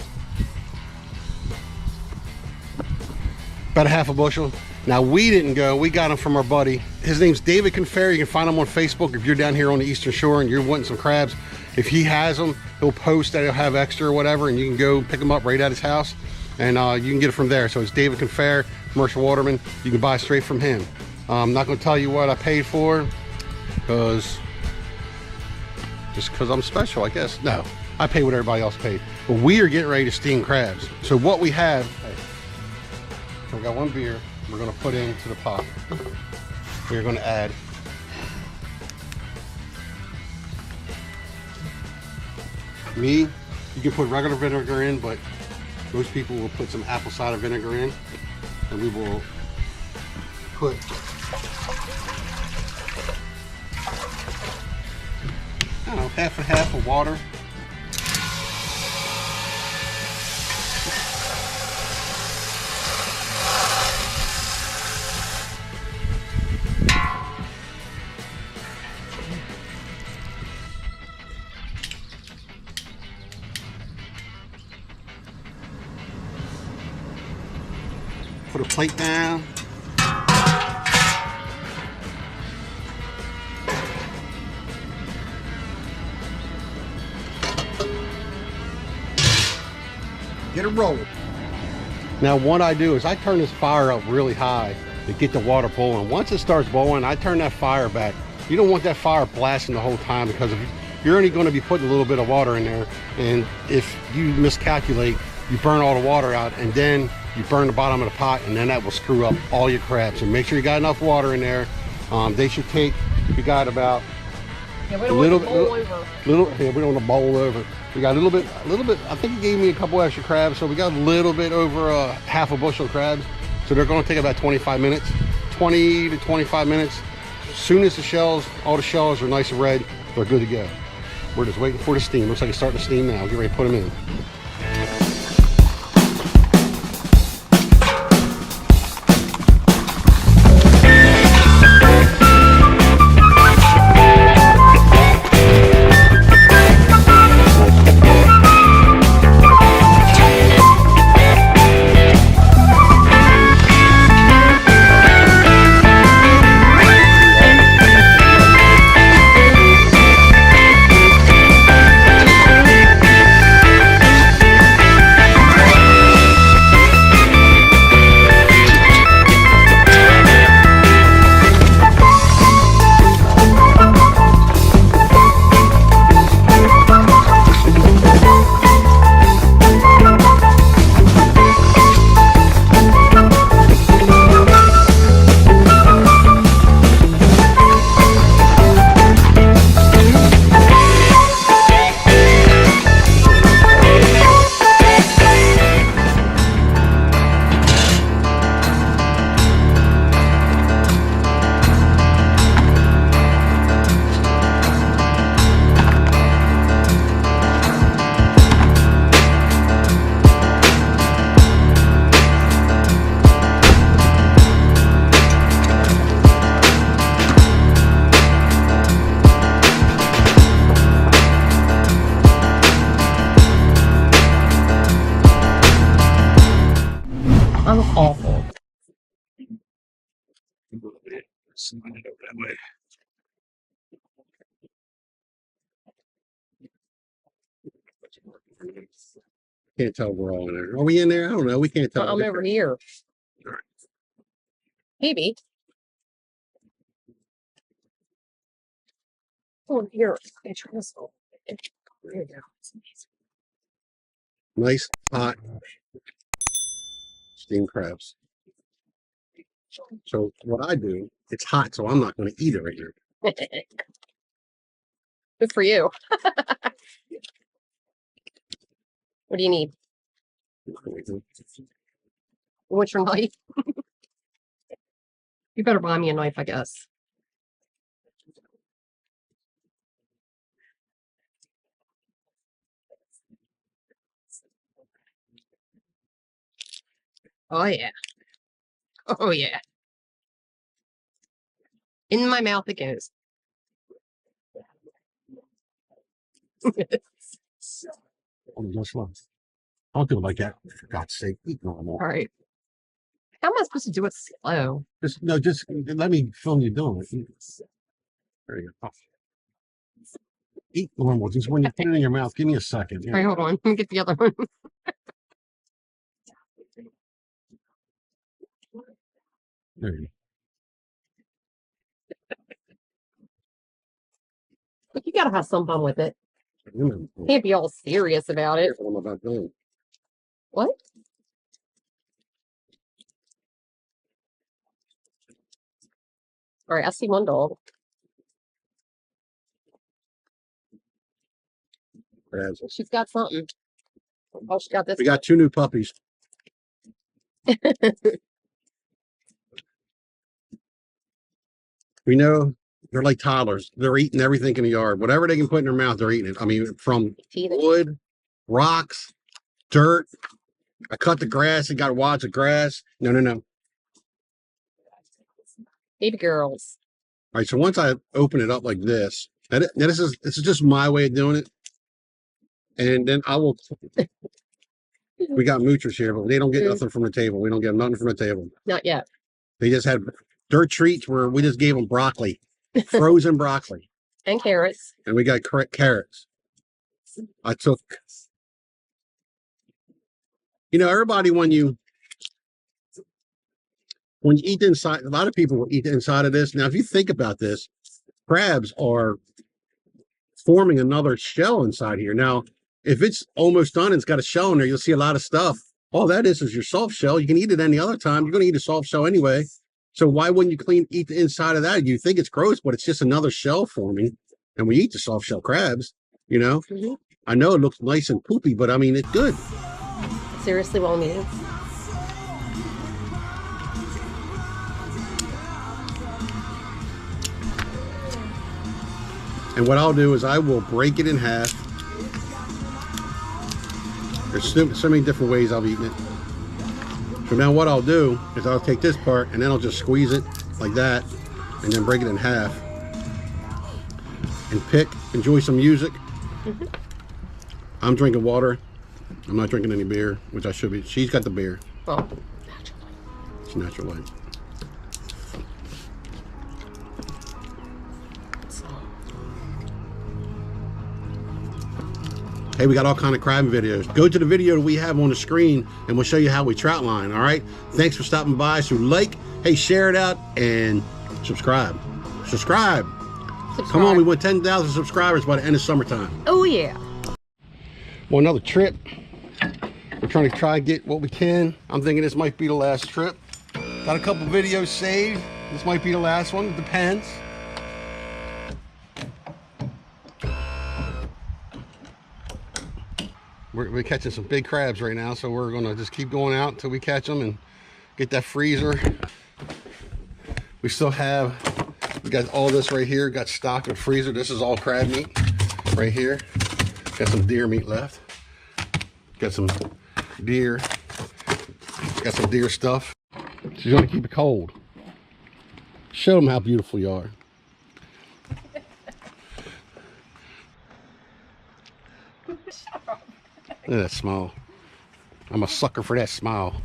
Speaker 1: About a half a bushel. Now, we didn't go. We got them from our buddy. His name's David Confair. You can find him on Facebook if you're down here on the Eastern Shore and you're wanting some crabs. If he has them, he'll post that he'll have extra or whatever, and you can go pick them up right at his house, and you can get it from there. So it's David Confair, commercial waterman. You can buy straight from him. I'm not going to tell you what I paid for, just because I'm special, I guess. No, I pay what everybody else paid. But we are getting ready to steam crabs. So what we have, we got 1 beer. We're going to put into the pot. We're going to add you can put regular vinegar in, but Most people will put some apple cider vinegar in, and we will put I don't know, half and half of water. Put a plate down. Get it rolling. Now what I do is I turn this fire up really high to get the water boiling. Once it starts boiling, I turn that fire back. You don't want that fire blasting the whole time, because if you're only going to be putting a little bit of water in there, and if you miscalculate, you burn all the water out, and then you burn the bottom of the pot, and then that will screw up all your crabs. So make sure you got enough water in there. They should take, you got about
Speaker 2: Yeah, we don't want to boil over.
Speaker 1: yeah, we don't want to bowl over. We got a little bit, I think he gave me a couple extra crabs, so we got a little bit over half a bushel of crabs. So they're going to take about 25 minutes, 20 to 25 minutes. As soon as all the shells are nice and red, they're good to go. We're just waiting for the steam. Looks like it's starting to steam now. Get ready to put them in.
Speaker 2: I'm awful.
Speaker 1: Slide it over that way. Can't tell we're all in there. Are we in there? I don't know. We can't tell.
Speaker 2: I'm over here.
Speaker 1: Alright.
Speaker 2: Maybe. Oh, here. I try this one. There you go.
Speaker 1: Nice hot steamed crabs. So what I do, it's hot, so I'm not going to eat it right now.
Speaker 2: Good for you. What do you need? What's your knife? You better buy me a knife, I guess. Oh, yeah. Oh, yeah. In my mouth it goes.
Speaker 1: Oh, just slow. Don't do it like that. For God's sake, eat normal.
Speaker 2: All right. How am I supposed to do it slow?
Speaker 1: Just let me film you doing it. There you go. Eat normal. Just when you put it in your mouth, give me a second.
Speaker 2: All right, hold on. Let me get the other one.
Speaker 1: There you
Speaker 2: But you gotta have some fun with it.
Speaker 1: go.
Speaker 2: Can't be all serious about it.
Speaker 1: Careful, I'm about done.
Speaker 2: What? All right, I see one dog.
Speaker 1: Crabs.
Speaker 2: She's got something. Oh, she got this.
Speaker 1: We got 2 new puppies. We know they're like toddlers. They're eating everything in the yard. Whatever they can put in their mouth, they're eating it. I mean, from wood, rocks, dirt. I cut the grass and got wads of grass. No.
Speaker 2: Baby girls.
Speaker 1: All right, so once I open it up like this, and this is just my way of doing it. And then I will. We got moochers here, but they don't get nothing from the table. We don't get nothing from the table.
Speaker 2: Not yet.
Speaker 1: They just had dirt treats where we just gave them broccoli, frozen broccoli.
Speaker 2: And carrots.
Speaker 1: And we got carrots. I took, everybody, when you eat the inside, a lot of people will eat the inside of this. Now, if you think about this, crabs are forming another shell inside here. Now, if it's almost done and it's got a shell in there, you'll see a lot of stuff. All that is your soft shell. You can eat it any other time. You're going to eat a soft shell anyway. So why wouldn't you eat the inside of that? You think it's gross, but it's just another shell forming. And we eat the soft shell crabs, I know it looks nice and poopy, but I mean, it's good.
Speaker 2: Seriously, won't eat it.
Speaker 1: And what I'll do is I will break it in half. There's so many different ways I've eaten it. So now what I'll do is I'll take this part and then I'll just squeeze it like that and then break it in half and enjoy some music. I'm drinking water. I'm not drinking any beer, which I should be. She's got the beer.
Speaker 2: Oh, natural light.
Speaker 1: It's natural light. Hey, we got all kind of crabbing videos. Go to the video that we have on the screen and we'll show you how we trout line, all right? Thanks for stopping by. So hey, share it out and subscribe. Subscribe. Come on, we want 10,000 subscribers by the end of summertime.
Speaker 2: Oh, yeah.
Speaker 1: Well, another trip. We're trying to get what we can. I'm thinking this might be the last trip. Got a couple videos saved. This might be the last one. It depends. We're catching some big crabs right now, so we're gonna just keep going out until we catch them and get that freezer. We got all this right here, got stocked with freezer. This is all crab meat right here. Got some deer meat left. Got some deer. Got some deer stuff. She's gonna keep it cold. Show them how beautiful you are. Look at that smile. I'm a sucker for that smile.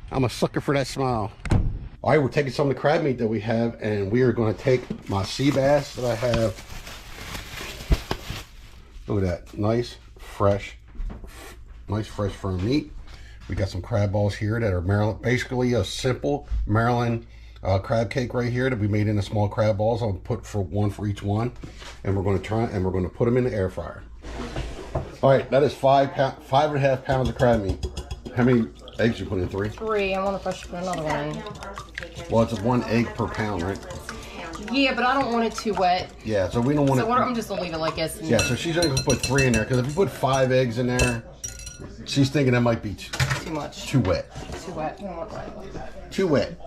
Speaker 1: I'm a sucker for that smile. All right, we're taking some of the crab meat that we have, and we are going to take my sea bass that I have. Look at that. Nice, fresh, firm meat. We got some crab balls here that are Maryland, basically a simple Maryland crab cake right here that we made into small crab balls. I'll put one for each one, and we're going to put them in the air fryer. All right, that is 5.5 pounds of crab meat. How many eggs you put in? 3?
Speaker 2: 3. I wonder if I should put another one in.
Speaker 1: Well, it's 1 egg per pound, right?
Speaker 2: Yeah, but I don't want it too wet.
Speaker 1: Yeah, so we don't want it.
Speaker 2: So I'm just gonna leave it like this.
Speaker 1: Yeah, so she's only gonna put 3 in there because if you put 5 eggs in there, she's thinking that might be
Speaker 2: too much.
Speaker 1: Too wet.
Speaker 2: Too wet. You don't want it like that.
Speaker 1: Too wet.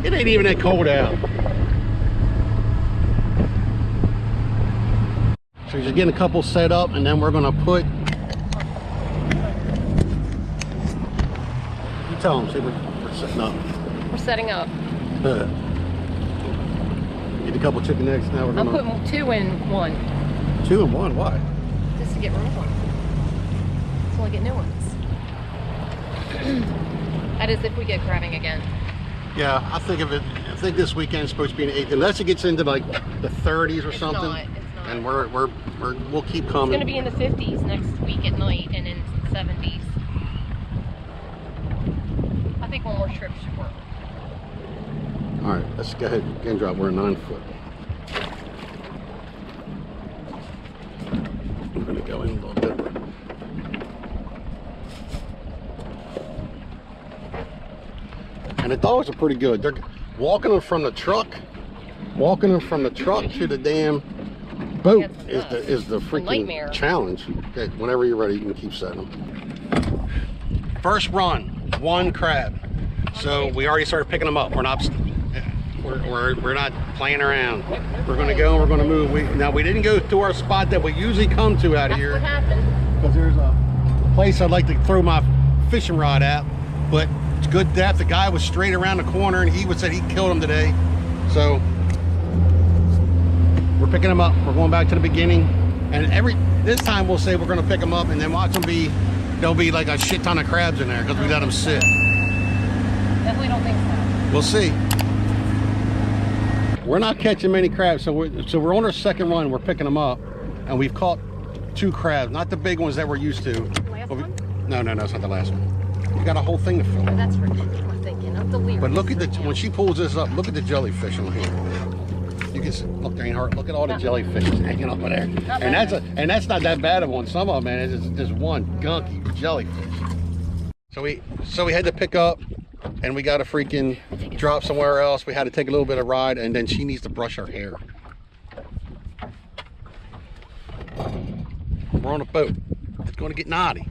Speaker 1: It ain't even that cold out. So you're getting a couple set up, and then we're gonna put. You tell them, see, we're setting up.
Speaker 2: We're setting up.
Speaker 1: Get a couple chicken eggs. Now we're gonna.
Speaker 2: I'm putting 2 in 1.
Speaker 1: 2 in 1. Why?
Speaker 2: Just to get rid of them. So I get new ones. That is if we get crabbing again.
Speaker 1: Yeah, I think this weekend's supposed to be an 8th, unless it gets into like the 30s or something.
Speaker 2: It's not.
Speaker 1: And we'll keep coming.
Speaker 2: It's gonna be in the 50s next week at night, and in 70s. I think one more trip should work.
Speaker 1: All right, let's go ahead and drop. We're a 9 foot. I'm gonna go in a little bit. And the dogs are pretty good. They're walking them from the truck. Walking them from the truck to the damn boat is the freaking challenge. Okay, whenever you're ready, you can keep setting them. First run, 1 crab. So we already started picking them up. We're not playing around. We're gonna go and we're gonna move. We didn't go to our spot that we usually come to out here.
Speaker 2: What happened?
Speaker 1: Because there's a place I'd like to throw my fishing rod at, but it's good depth. The guy was straight around the corner and he said he killed him today. So we're picking them up. We're going back to the beginning, and this time we'll say we're going to pick them up, and then watch them there'll be like a shit ton of crabs in there because we let them sit.
Speaker 2: Definitely don't think so.
Speaker 1: We'll see. We're not catching many crabs, so we're on our second run. We're picking them up, and we've caught 2 crabs, not the big ones that we're used to.
Speaker 2: Last one?
Speaker 1: No, it's not the last one. You got a whole thing to fill.
Speaker 2: Oh, that's ridiculous. I'm thinking of the leer.
Speaker 1: But look at when she pulls this up, look at the jellyfish on here. You can see, look, there ain't hard. Look at all the jellyfish hanging over there. And that's not that bad of one. Some of them, man, it's just one gunky jellyfish. So we had to pick up, and we got to freaking drop somewhere else. We had to take a little bit of ride, and then she needs to brush her hair. We're on a boat. It's going to get naughty.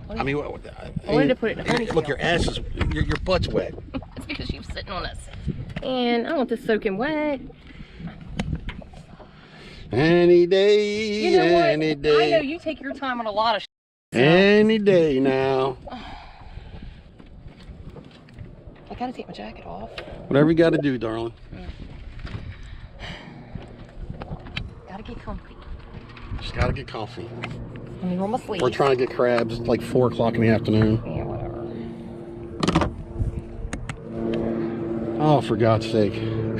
Speaker 1: I mean,
Speaker 2: I wanted to put it in a ponytail.
Speaker 1: Look, your ass is, your butt's wet.
Speaker 2: It's because she was sitting on us. And I want this soaking wet.
Speaker 1: Any day,
Speaker 2: You know what?
Speaker 1: any day.
Speaker 2: I know you take your time on a lot of shit.
Speaker 1: Any day now.
Speaker 2: I gotta take my jacket off.
Speaker 1: Whatever you got to do, darling.
Speaker 2: Gotta get comfy.
Speaker 1: Just got to get comfy.
Speaker 2: Let me roll my sleeves.
Speaker 1: We're trying to get crabs. It's like 4 o'clock in the afternoon.
Speaker 2: Yeah, whatever.
Speaker 1: Oh, for God's sake.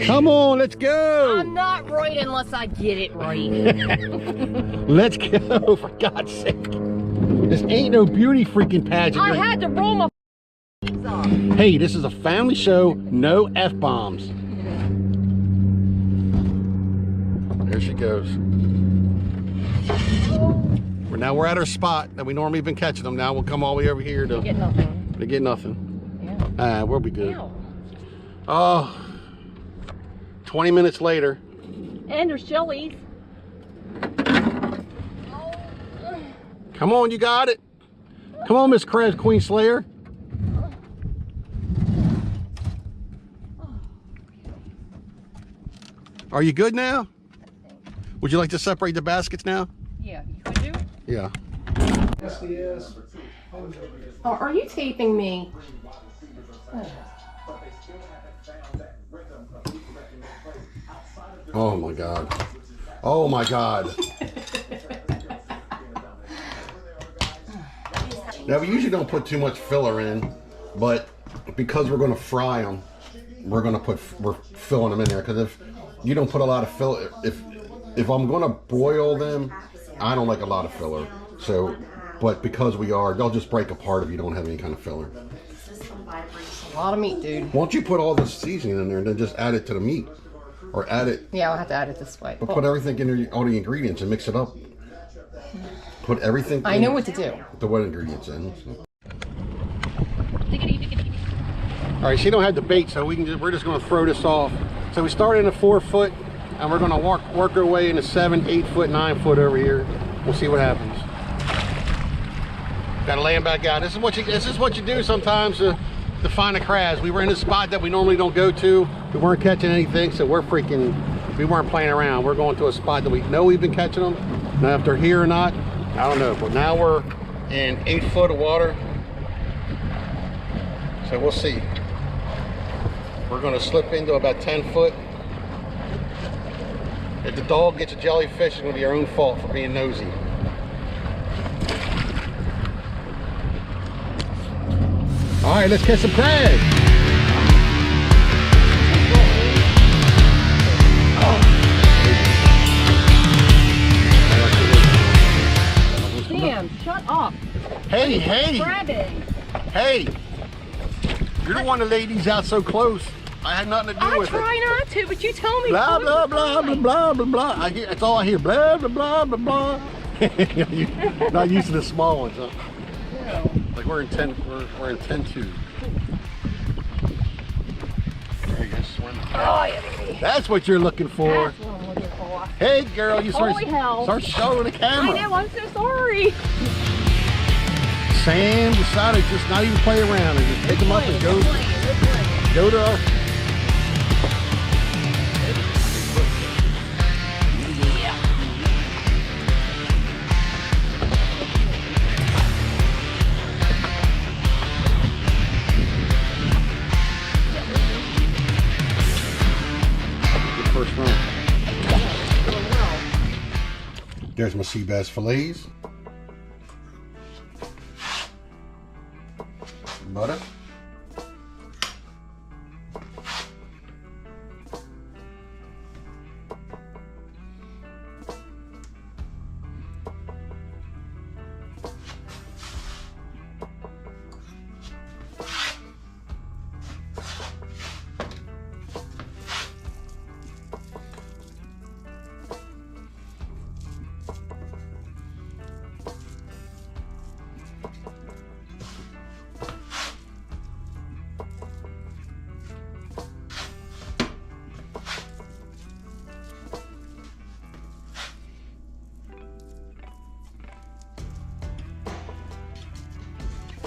Speaker 1: Come on, let's go.
Speaker 2: I'm not right unless I get it right.
Speaker 1: Let's go, for God's sake. This ain't no beauty freaking pageant.
Speaker 2: I had to roll my sleeves up.
Speaker 1: Hey, this is a family show. No F-bombs. There she goes. Now we're at our spot that we normally been catching them. Now we'll come all the way over here to
Speaker 2: Get nothing.
Speaker 1: To get nothing.
Speaker 2: Yeah.
Speaker 1: We'll be good.
Speaker 2: Ow.
Speaker 1: Oh, 20 minutes later.
Speaker 2: And there's jellies.
Speaker 1: Come on, you got it. Come on, Miss Krabs Queen Slayer. Are you good now? Would you like to separate the baskets now?
Speaker 2: Yeah, you could do.
Speaker 1: Yeah.
Speaker 2: Oh, are you taping me?
Speaker 1: Oh my God. Oh my God. Now, we usually don't put too much filler in, but because we're going to fry them, we're filling them in there. Because if you don't put a lot of filler, if I'm going to broil them, I don't like a lot of filler. So, but because they'll just break apart if you don't have any kind of filler.
Speaker 2: A lot of meat, dude.
Speaker 1: Why don't you put all the seasoning in there and then just add it to the meat? Or add it.
Speaker 2: Yeah, I'll have to add it this way.
Speaker 1: But put everything in there, all the ingredients, and mix it up. Put everything.
Speaker 2: I know what to do.
Speaker 1: The wet ingredients in.
Speaker 2: Diggity.
Speaker 1: All right, she don't have the bait, so we're just going to throw this off. So we started in a 4 foot, and we're going to work our way into 7, 8 foot, 9 foot over here. We'll see what happens. Got to lay them back out. This is what you do sometimes to find the crabs. We were in a spot that we normally don't go to. We weren't catching anything, so we weren't playing around. We're going to a spot that we know we've been catching them. Now, if they're here or not, I don't know. But now we're in 8 foot of water, so we'll see. We're going to slip into about 10 foot. If the dog gets a jellyfish, it's going to be your own fault for being nosy. All right, let's catch some crabs.
Speaker 2: Damn, shut up.
Speaker 1: Hey.
Speaker 2: Grabbing.
Speaker 1: Hey. You're the one that laid these out so close. I had nothing to do with it.
Speaker 2: I try not to, but you tell me.
Speaker 1: Blah, blah, blah, blah, blah, blah, blah. That's all I hear. Blah, blah, blah, blah, blah. You're not used to the small ones, huh?
Speaker 2: No.
Speaker 1: Like we're in 10-2. you're swimming.
Speaker 2: Oh, yeah.
Speaker 1: That's what you're looking for.
Speaker 2: That's what I'm looking for.
Speaker 1: Hey, girl, you
Speaker 2: Holy hell.
Speaker 1: start showing the camera.
Speaker 2: I know, I'm so sorry.
Speaker 1: Sam decided just not even play around and just pick them up and go to our... First run. There's my sea bass fillets. Butter.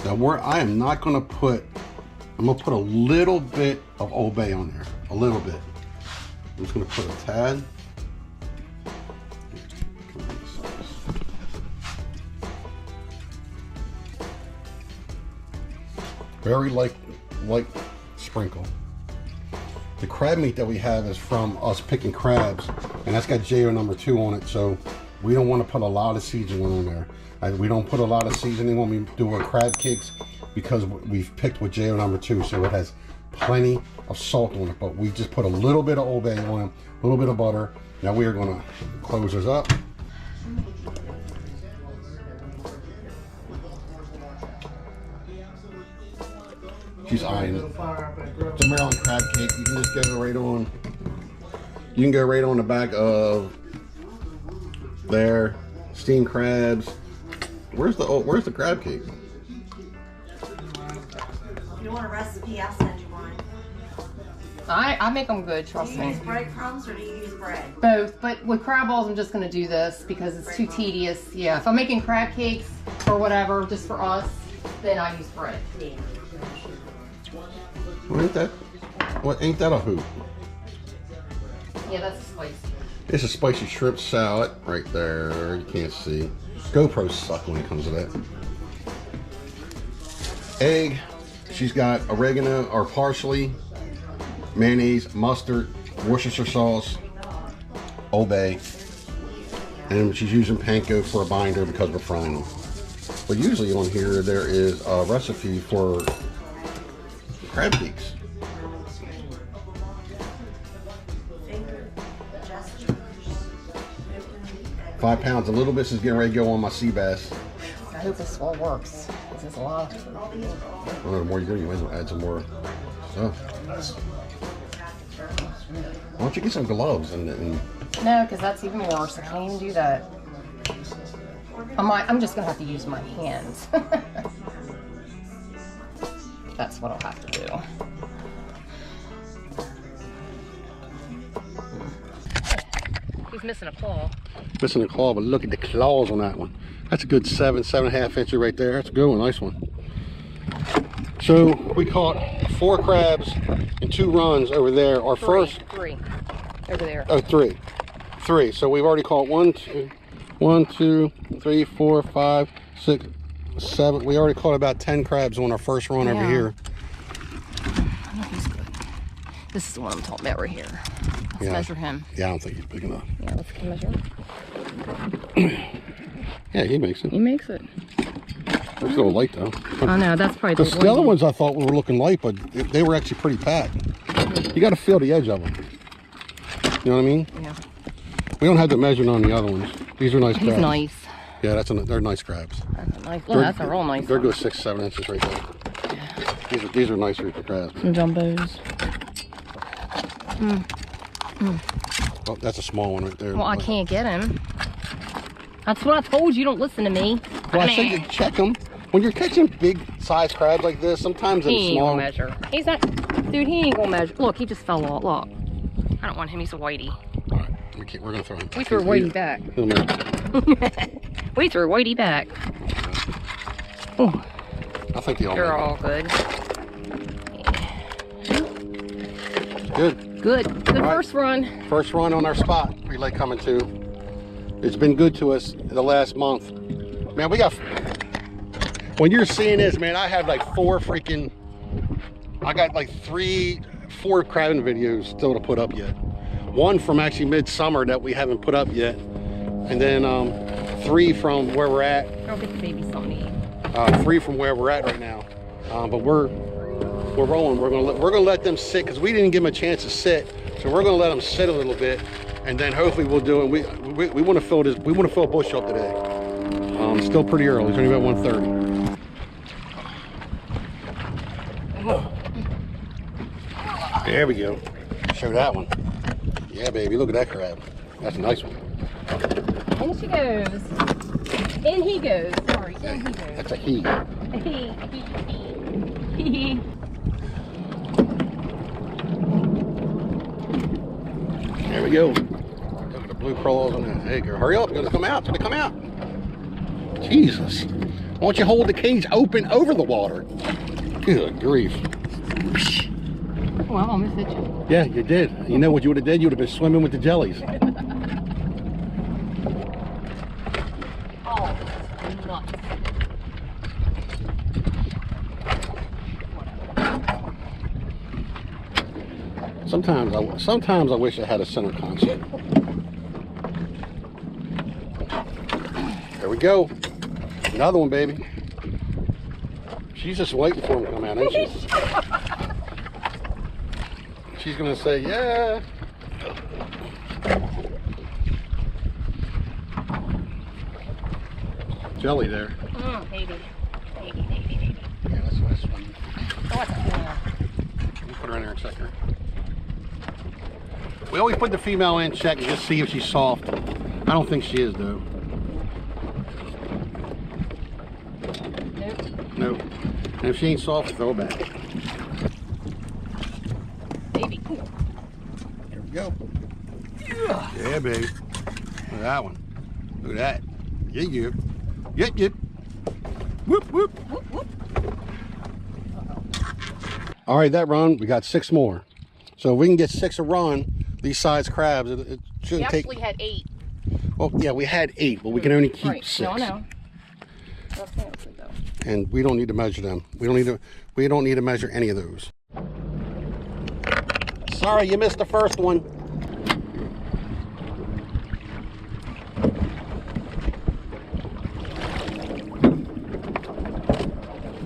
Speaker 1: Now I am not going to put, I'm going to put a little bit of Old Bay on there. A little bit. I'm just going to put a tad. Very light sprinkle. The crab meat that we have is from us picking crabs, and that's got JO number 2 on it, so we don't want to put a lot of seasoning on there. We don't put a lot of seasoning when we do our crab cakes because we've picked with JO number 2, so it has plenty of salt on it, but we just put a little bit of Old Bay on it, a little bit of butter. Now we are going to close this up. She's eyeing it. It's a Maryland crab cake. You can just get it right on. You can go right on the back of there. Steamed crabs. Where's the crab cake?
Speaker 4: If you want a recipe, I'll send you one.
Speaker 2: I make them good,
Speaker 4: Do
Speaker 2: trust
Speaker 4: you
Speaker 2: me.
Speaker 4: use breadcrumbs or do you use bread?
Speaker 2: Both, but with crab balls, I'm just gonna do this because it's too tedious. Yeah, if I'm making crab cakes or whatever, just for us, then I use bread.
Speaker 4: Yeah.
Speaker 1: Ain't that a hoot?
Speaker 2: Yeah, that's spicy.
Speaker 1: It's a spicy shrimp salad right there. You can't see. GoPros suck when it comes to that. Egg. She's got oregano or parsley, mayonnaise, mustard, Worcestershire sauce, Old Bay, and she's using panko for a binder because we're frying them. But usually on here there is a recipe for crab cakes.
Speaker 4: Finger gestures.
Speaker 1: 5 pounds. A little bit is getting ready to go on my sea bass.
Speaker 2: I hope this all works. This is a lot.
Speaker 1: Well, the more you do, you might as well add some more stuff. Why don't you get some gloves and
Speaker 2: No, because that's even worse. I can't even do that. I'm just gonna have to use my hands. That's what I'll have to do. He's missing a claw.
Speaker 1: missing a claw, but look at the claws on that one. That's a good 7.5 inches right there. That's a good one, nice one. So we caught 4 crabs in 2 runs over there. Our first
Speaker 2: three over there.
Speaker 1: Oh, 3. 3. So we've already caught 1, 2, 3, 4, 5, 6, 7. We already caught about 10 crabs on our first run over here.
Speaker 2: He's good. This is the one I'm talking about right here. Let's measure him.
Speaker 1: Yeah, I don't think he's big enough.
Speaker 2: Yeah, let's measure him.
Speaker 1: Yeah, he makes it.
Speaker 2: He makes it.
Speaker 1: They're still light though.
Speaker 2: Oh no, that's probably
Speaker 1: The other ones I thought were looking light, but they were actually pretty packed. You got to feel the edge of them. You know what I mean?
Speaker 2: Yeah.
Speaker 1: We don't have to measure on the other ones. These are nice crabs.
Speaker 2: He's nice.
Speaker 1: Yeah, they're nice crabs.
Speaker 2: That's a nice. Yeah, that's a real nice.
Speaker 1: They're
Speaker 2: one.
Speaker 1: good 6, 7 inches right there. Yeah. These are nice reaper crabs.
Speaker 2: Some jumbos.
Speaker 1: Oh, that's a small one right there.
Speaker 2: Well, I can't get him. That's what I told you. Don't listen to me.
Speaker 1: Well, I said you check them. When you're catching big size crabs like this, sometimes
Speaker 2: He
Speaker 1: in
Speaker 2: ain't
Speaker 1: small.
Speaker 2: gonna measure. He's not, dude, he ain't gonna measure. Look, he just fell off. Look. I don't want him, he's a whitey.
Speaker 1: All right, we're gonna throw him.
Speaker 2: We threw Whitey back.
Speaker 1: He'll make-
Speaker 2: We threw Whitey back. Oh,
Speaker 1: I think they all
Speaker 2: they're
Speaker 1: make
Speaker 2: all good.
Speaker 1: it. Good.
Speaker 2: Good. Good
Speaker 1: Right.
Speaker 2: first run.
Speaker 1: First run on our spot we like coming to. It's been good to us in the last month. Man, we got, when you're seeing this, man, I have like I got like 4 crabbing videos still to put up yet. One from actually midsummer that we haven't put up yet. And then 3 from where we're at.
Speaker 2: I'll get the baby something to eat.
Speaker 1: 3 from where we're at right now. But we're rolling. We're gonna let them sit because we didn't give them a chance to sit. So we're gonna let them sit a little bit, and then hopefully we'll do it. We want to fill this. We want to fill a bush up today. It's still pretty early. It's only about 1:30. There we go. Show that one. Yeah, baby. Look at that crab. That's a nice one.
Speaker 2: In she goes. In he goes. Sorry, in he goes.
Speaker 1: That's a he.
Speaker 2: He.
Speaker 1: There we go. Look at the blue crawls on that. There you go. Hurry up. It's going to come out. It's going to come out. Jesus. Why don't you hold the cage open over the water? Good grief.
Speaker 2: Well, I almost hit you.
Speaker 1: Yeah, you did. You know what you would have did? You would have been swimming with the jellies.
Speaker 2: Oh, nuts.
Speaker 1: Sometimes I wish I had a center console. There we go. Another one, baby. She's just waiting for him to come out, ain't she? She's gonna say, yeah. Jelly there.
Speaker 2: Baby.
Speaker 1: Yeah, that's one.
Speaker 2: What's that?
Speaker 1: We'll put her in there and check her. We always put the female in, check, and just see if she's soft. I don't think she is, though.
Speaker 2: Nope.
Speaker 1: Nope. And if she ain't soft, throw her back.
Speaker 2: Baby.
Speaker 1: There we go. Yeah, baby. Look at that one. Look at that. Yeah, yeah. Yep, yep. Whoop, whoop.
Speaker 2: Whoop, whoop.
Speaker 1: All right, that run, we got 6 more. So if we can get 6 a run, these size crabs, it
Speaker 2: We
Speaker 1: shouldn't take.
Speaker 2: actually had 8.
Speaker 1: Well, yeah, we had 8, but we can only keep
Speaker 2: Right.
Speaker 1: 6.
Speaker 2: No, no. That's the answer, though.
Speaker 1: And we don't need to measure them. We don't need to measure any of those. Sorry, you missed the first one.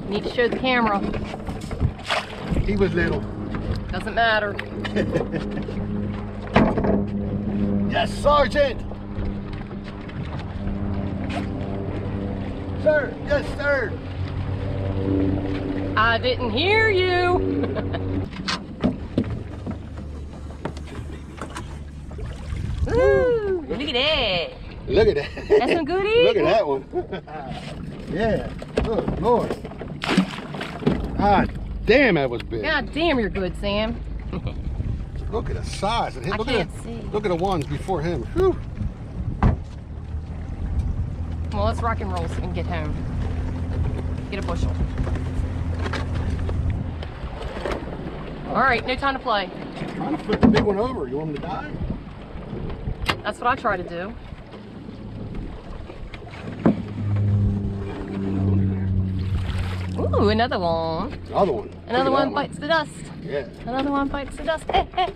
Speaker 2: Need to show the camera.
Speaker 1: He was little.
Speaker 2: Doesn't matter.
Speaker 1: Yes, Sergeant. Sir, yes, sir.
Speaker 2: I didn't hear you. Ooh, look at that.
Speaker 1: Look at that.
Speaker 2: That's some good eating.
Speaker 1: Look at that one. Yeah. Good Lord. Ah, damn, that was big.
Speaker 2: God damn, you're good, Sam.
Speaker 1: Look at the size. And
Speaker 2: I
Speaker 1: look
Speaker 2: can't
Speaker 1: at
Speaker 2: see.
Speaker 1: Look at the ones before him. Whew.
Speaker 2: Well, let's rock and roll and get home. Get a bushel. All right, no time to play.
Speaker 1: Trying to flip the big one over. You want him to die?
Speaker 2: That's what I try to do. Ooh, another one.
Speaker 1: Another one.
Speaker 2: Another
Speaker 1: Look at
Speaker 2: one
Speaker 1: that
Speaker 2: bites the dust.
Speaker 1: Yeah.
Speaker 2: Another one bites the dust. Eh, eh.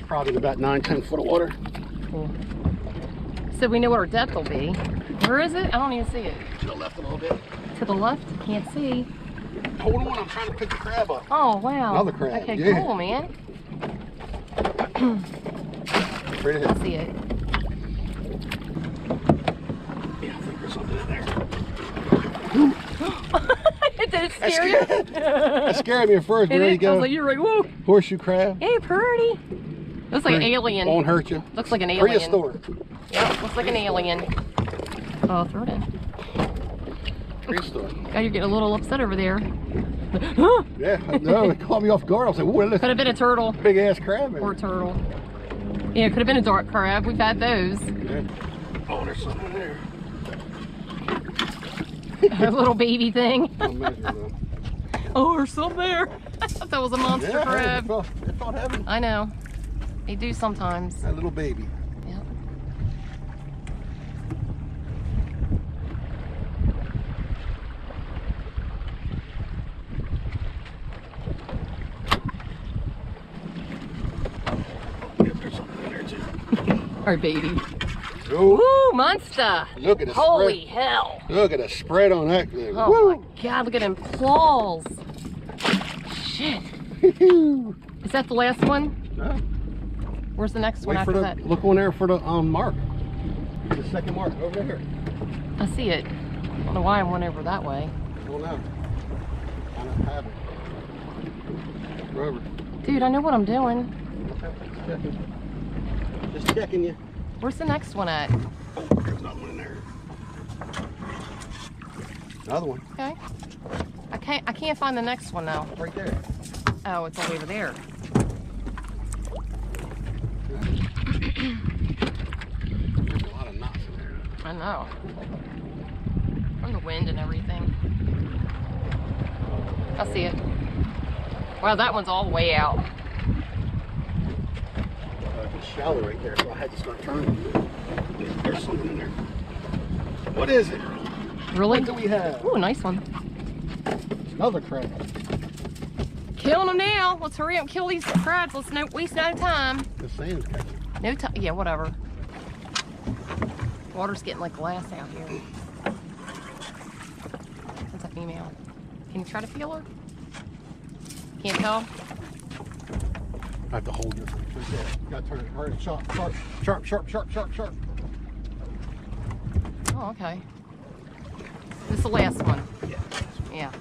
Speaker 1: Probably about 9-10 foot of water.
Speaker 2: Cool. So we know what our depth will be. Where is it? I don't even see it.
Speaker 1: To the left a little bit.
Speaker 2: To the left? Can't see.
Speaker 1: Hold on, I'm trying to pick the crab up.
Speaker 2: Oh, wow.
Speaker 1: Another crab,
Speaker 2: Okay,
Speaker 1: yeah.
Speaker 2: cool, man.
Speaker 1: Straight
Speaker 2: I
Speaker 1: ahead.
Speaker 2: see it.
Speaker 1: Yeah, I think there's something in there.
Speaker 2: Did it scare you?
Speaker 1: That scared me at first, but
Speaker 2: And
Speaker 1: there you
Speaker 2: I was
Speaker 1: go.
Speaker 2: like, you're like, whoa.
Speaker 1: Horseshoe crab.
Speaker 2: Hey, pretty. Looks like an alien.
Speaker 1: Won't hurt you.
Speaker 2: Looks like an alien.
Speaker 1: Prehistoric.
Speaker 2: Yep, looks like an alien. Oh, throw it in.
Speaker 1: Tree store.
Speaker 2: God, you're getting a little upset over there.
Speaker 1: Yeah, no, it caught me off guard. I was like, "What is
Speaker 2: Could have been a turtle
Speaker 1: big ass crab?"
Speaker 2: or a turtle. Yeah, it could have been a dark crab. We've had those.
Speaker 1: Yeah. Oh, there's something there.
Speaker 2: A little baby thing.
Speaker 1: I'll measure though.
Speaker 2: Oh, there's some there. I thought that was a monster
Speaker 1: Yeah,
Speaker 2: crab.
Speaker 1: it felt heavy.
Speaker 2: I know. They do sometimes.
Speaker 1: That little baby.
Speaker 2: Yep.
Speaker 1: There's something in there too.
Speaker 2: Our baby.
Speaker 1: Oh,
Speaker 2: Woo, monster.
Speaker 1: look at the
Speaker 2: Holy
Speaker 1: spread.
Speaker 2: hell.
Speaker 1: Look at the spread on that thing.
Speaker 2: Oh
Speaker 1: Woo!
Speaker 2: my God, look at them claws. Shit. Is that the last one?
Speaker 1: No.
Speaker 2: Where's the next one
Speaker 1: Wait for
Speaker 2: after
Speaker 1: the,
Speaker 2: that?
Speaker 1: look on there for the mark. The second mark over there.
Speaker 2: I see it. I don't know why I went over that way.
Speaker 1: Well, no. I don't have it. Go over.
Speaker 2: Dude, I know what I'm doing.
Speaker 1: Just checking. Just checking you.
Speaker 2: Where's the next one at?
Speaker 1: Oh, there's another one in there. Another one.
Speaker 2: Okay. I can't find the next one now.
Speaker 1: Right there.
Speaker 2: Oh, it's all over there.
Speaker 1: There's a lot of knots in there.
Speaker 2: I know. From the wind and everything. I see it. Wow, that one's all the way out.
Speaker 1: It's shallow right there, so I had to start turning. There's something in there. What is it?
Speaker 2: Really?
Speaker 1: What do we have?
Speaker 2: Ooh, a nice one.
Speaker 1: Another crab.
Speaker 2: Killing them now. Let's hurry up and kill these crabs. Let's not waste no time.
Speaker 1: The sand's catching.
Speaker 2: No time. Yeah, whatever. Water's getting like glass out here. That's a female. Can you try to feel her? Can't tell?
Speaker 1: I have to hold this one. Right there. You gotta turn it hard. Sharp, sharp, sharp, sharp, sharp, sharp, sharp.
Speaker 2: Oh, okay. This is the last one.
Speaker 1: Yeah.
Speaker 2: Yeah.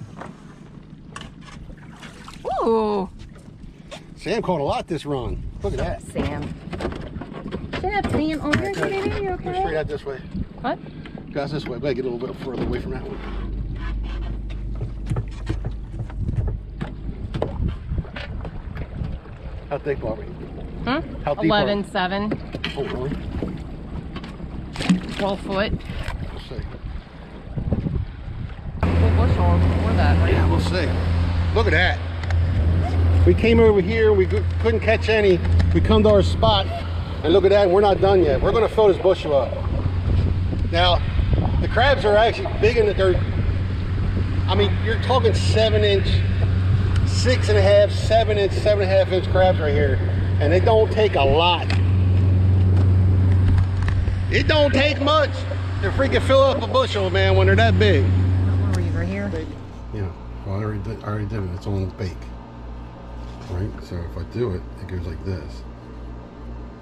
Speaker 2: Ooh.
Speaker 1: Sam caught a lot this run. Look at that.
Speaker 2: Sam. Shut up, Sam. Oh, you're okay. You're
Speaker 1: Go straight
Speaker 2: okay.
Speaker 1: out this way.
Speaker 2: What?
Speaker 1: Guys, this way. I gotta get a little bit further away from that one. How thick are we?
Speaker 2: Hmm?
Speaker 1: How deep are
Speaker 2: 11, 7,
Speaker 1: Oh, really?
Speaker 2: 12 foot.
Speaker 1: We'll see.
Speaker 2: Full bushel before that, right?
Speaker 1: Yeah, we'll see. Look at that. We came over here, we couldn't catch any. We come to our spot, and look at that, and we're not done yet. We're gonna fill this bushel up. Now, the crabs are actually big in that they're, I mean, you're talking 7-inch, 6.5, 7-inch, 7.5-inch crabs right here. And they don't take a lot. It don't take much to freaking fill up a bushel, man, when they're that big.
Speaker 2: Where were you, right here?
Speaker 1: Yeah, well, I already did it. It's on the bake. Right? So if I do it, it goes like this.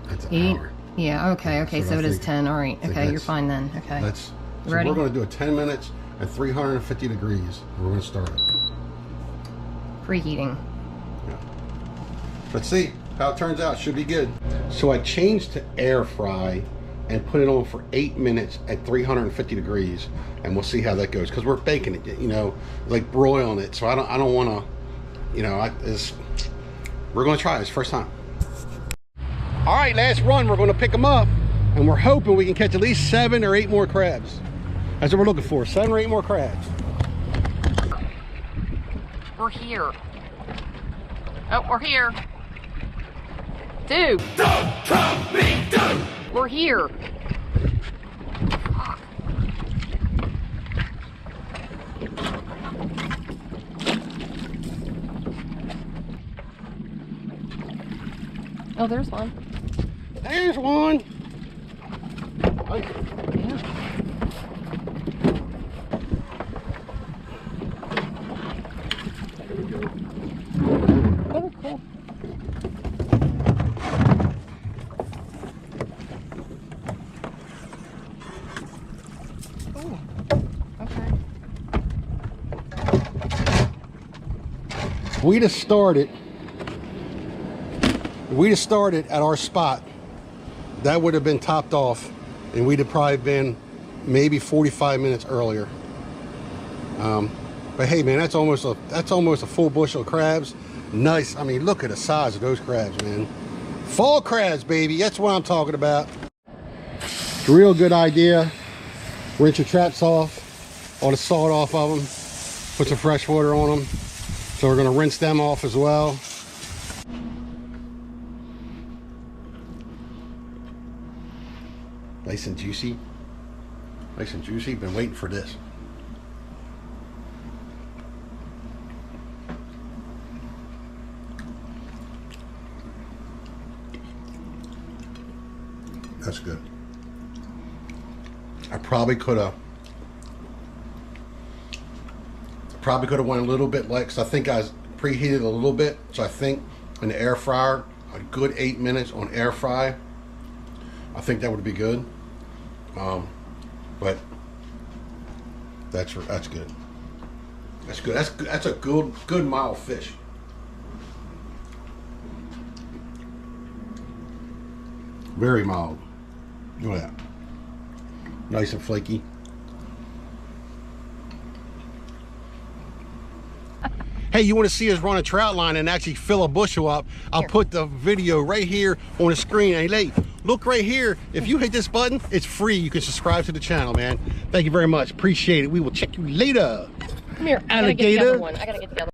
Speaker 1: That's an hour.
Speaker 2: Yeah, okay,
Speaker 1: So
Speaker 2: so
Speaker 1: I
Speaker 2: it is
Speaker 1: think-
Speaker 2: 10. All right,
Speaker 1: I think
Speaker 2: okay, you're
Speaker 1: that's-
Speaker 2: fine then. Okay.
Speaker 1: So
Speaker 2: Ready?
Speaker 1: we're going to do it 10 minutes at 350 degrees. We're going to start it.
Speaker 2: Preheating.
Speaker 1: Yeah. Let's see how it turns out. Should be good. So I changed to air fry and put it on for 8 minutes at 350 degrees, and we'll see how that goes, because we're baking it, you know, like broiling it. So I don't want to, you know, we're going to try this first time. All right, last run. We're going to pick them up, and we're hoping we can catch at least 7 or 8 more crabs. That's what we're looking for, 7 or 8 more crabs.
Speaker 2: We're here. Oh, we're here. Dude.
Speaker 3: Don't trust me, dude!
Speaker 2: We're here. Fuck. Oh, there's one.
Speaker 1: There's one. Nice.
Speaker 2: Yeah. Oh, cool. Oh, okay.
Speaker 1: We'd have started at our spot. That would have been topped off, and we'd have probably been maybe 45 minutes earlier. But hey, man, that's almost a full bushel of crabs. Nice. I mean, look at the size of those crabs, man. Fall crabs, baby. That's what I'm talking about. Real good idea. Rinse your traps off, all the salt off of them. Put some fresh water on them. So we're gonna rinse them off as well. Nice and juicy. Nice and juicy. Been waiting for this. That's good. I probably could have went a little bit light because I think I preheated a little bit. So I think in the air fryer, a good 8 minutes on air fry, I think that would be good. But that's good. That's good. That's a good mild fish. Very mild. Look at that. Nice and flaky. Hey, you want to see us run a trout line and actually fill a bushel up? I'll put the video right here on the screen. Hey, look right here. If you hit this button, it's free. You can subscribe to the channel, man. Thank you very much. Appreciate it. We will check you later.
Speaker 2: Come here.
Speaker 1: Alligator.
Speaker 2: I gotta get the other one.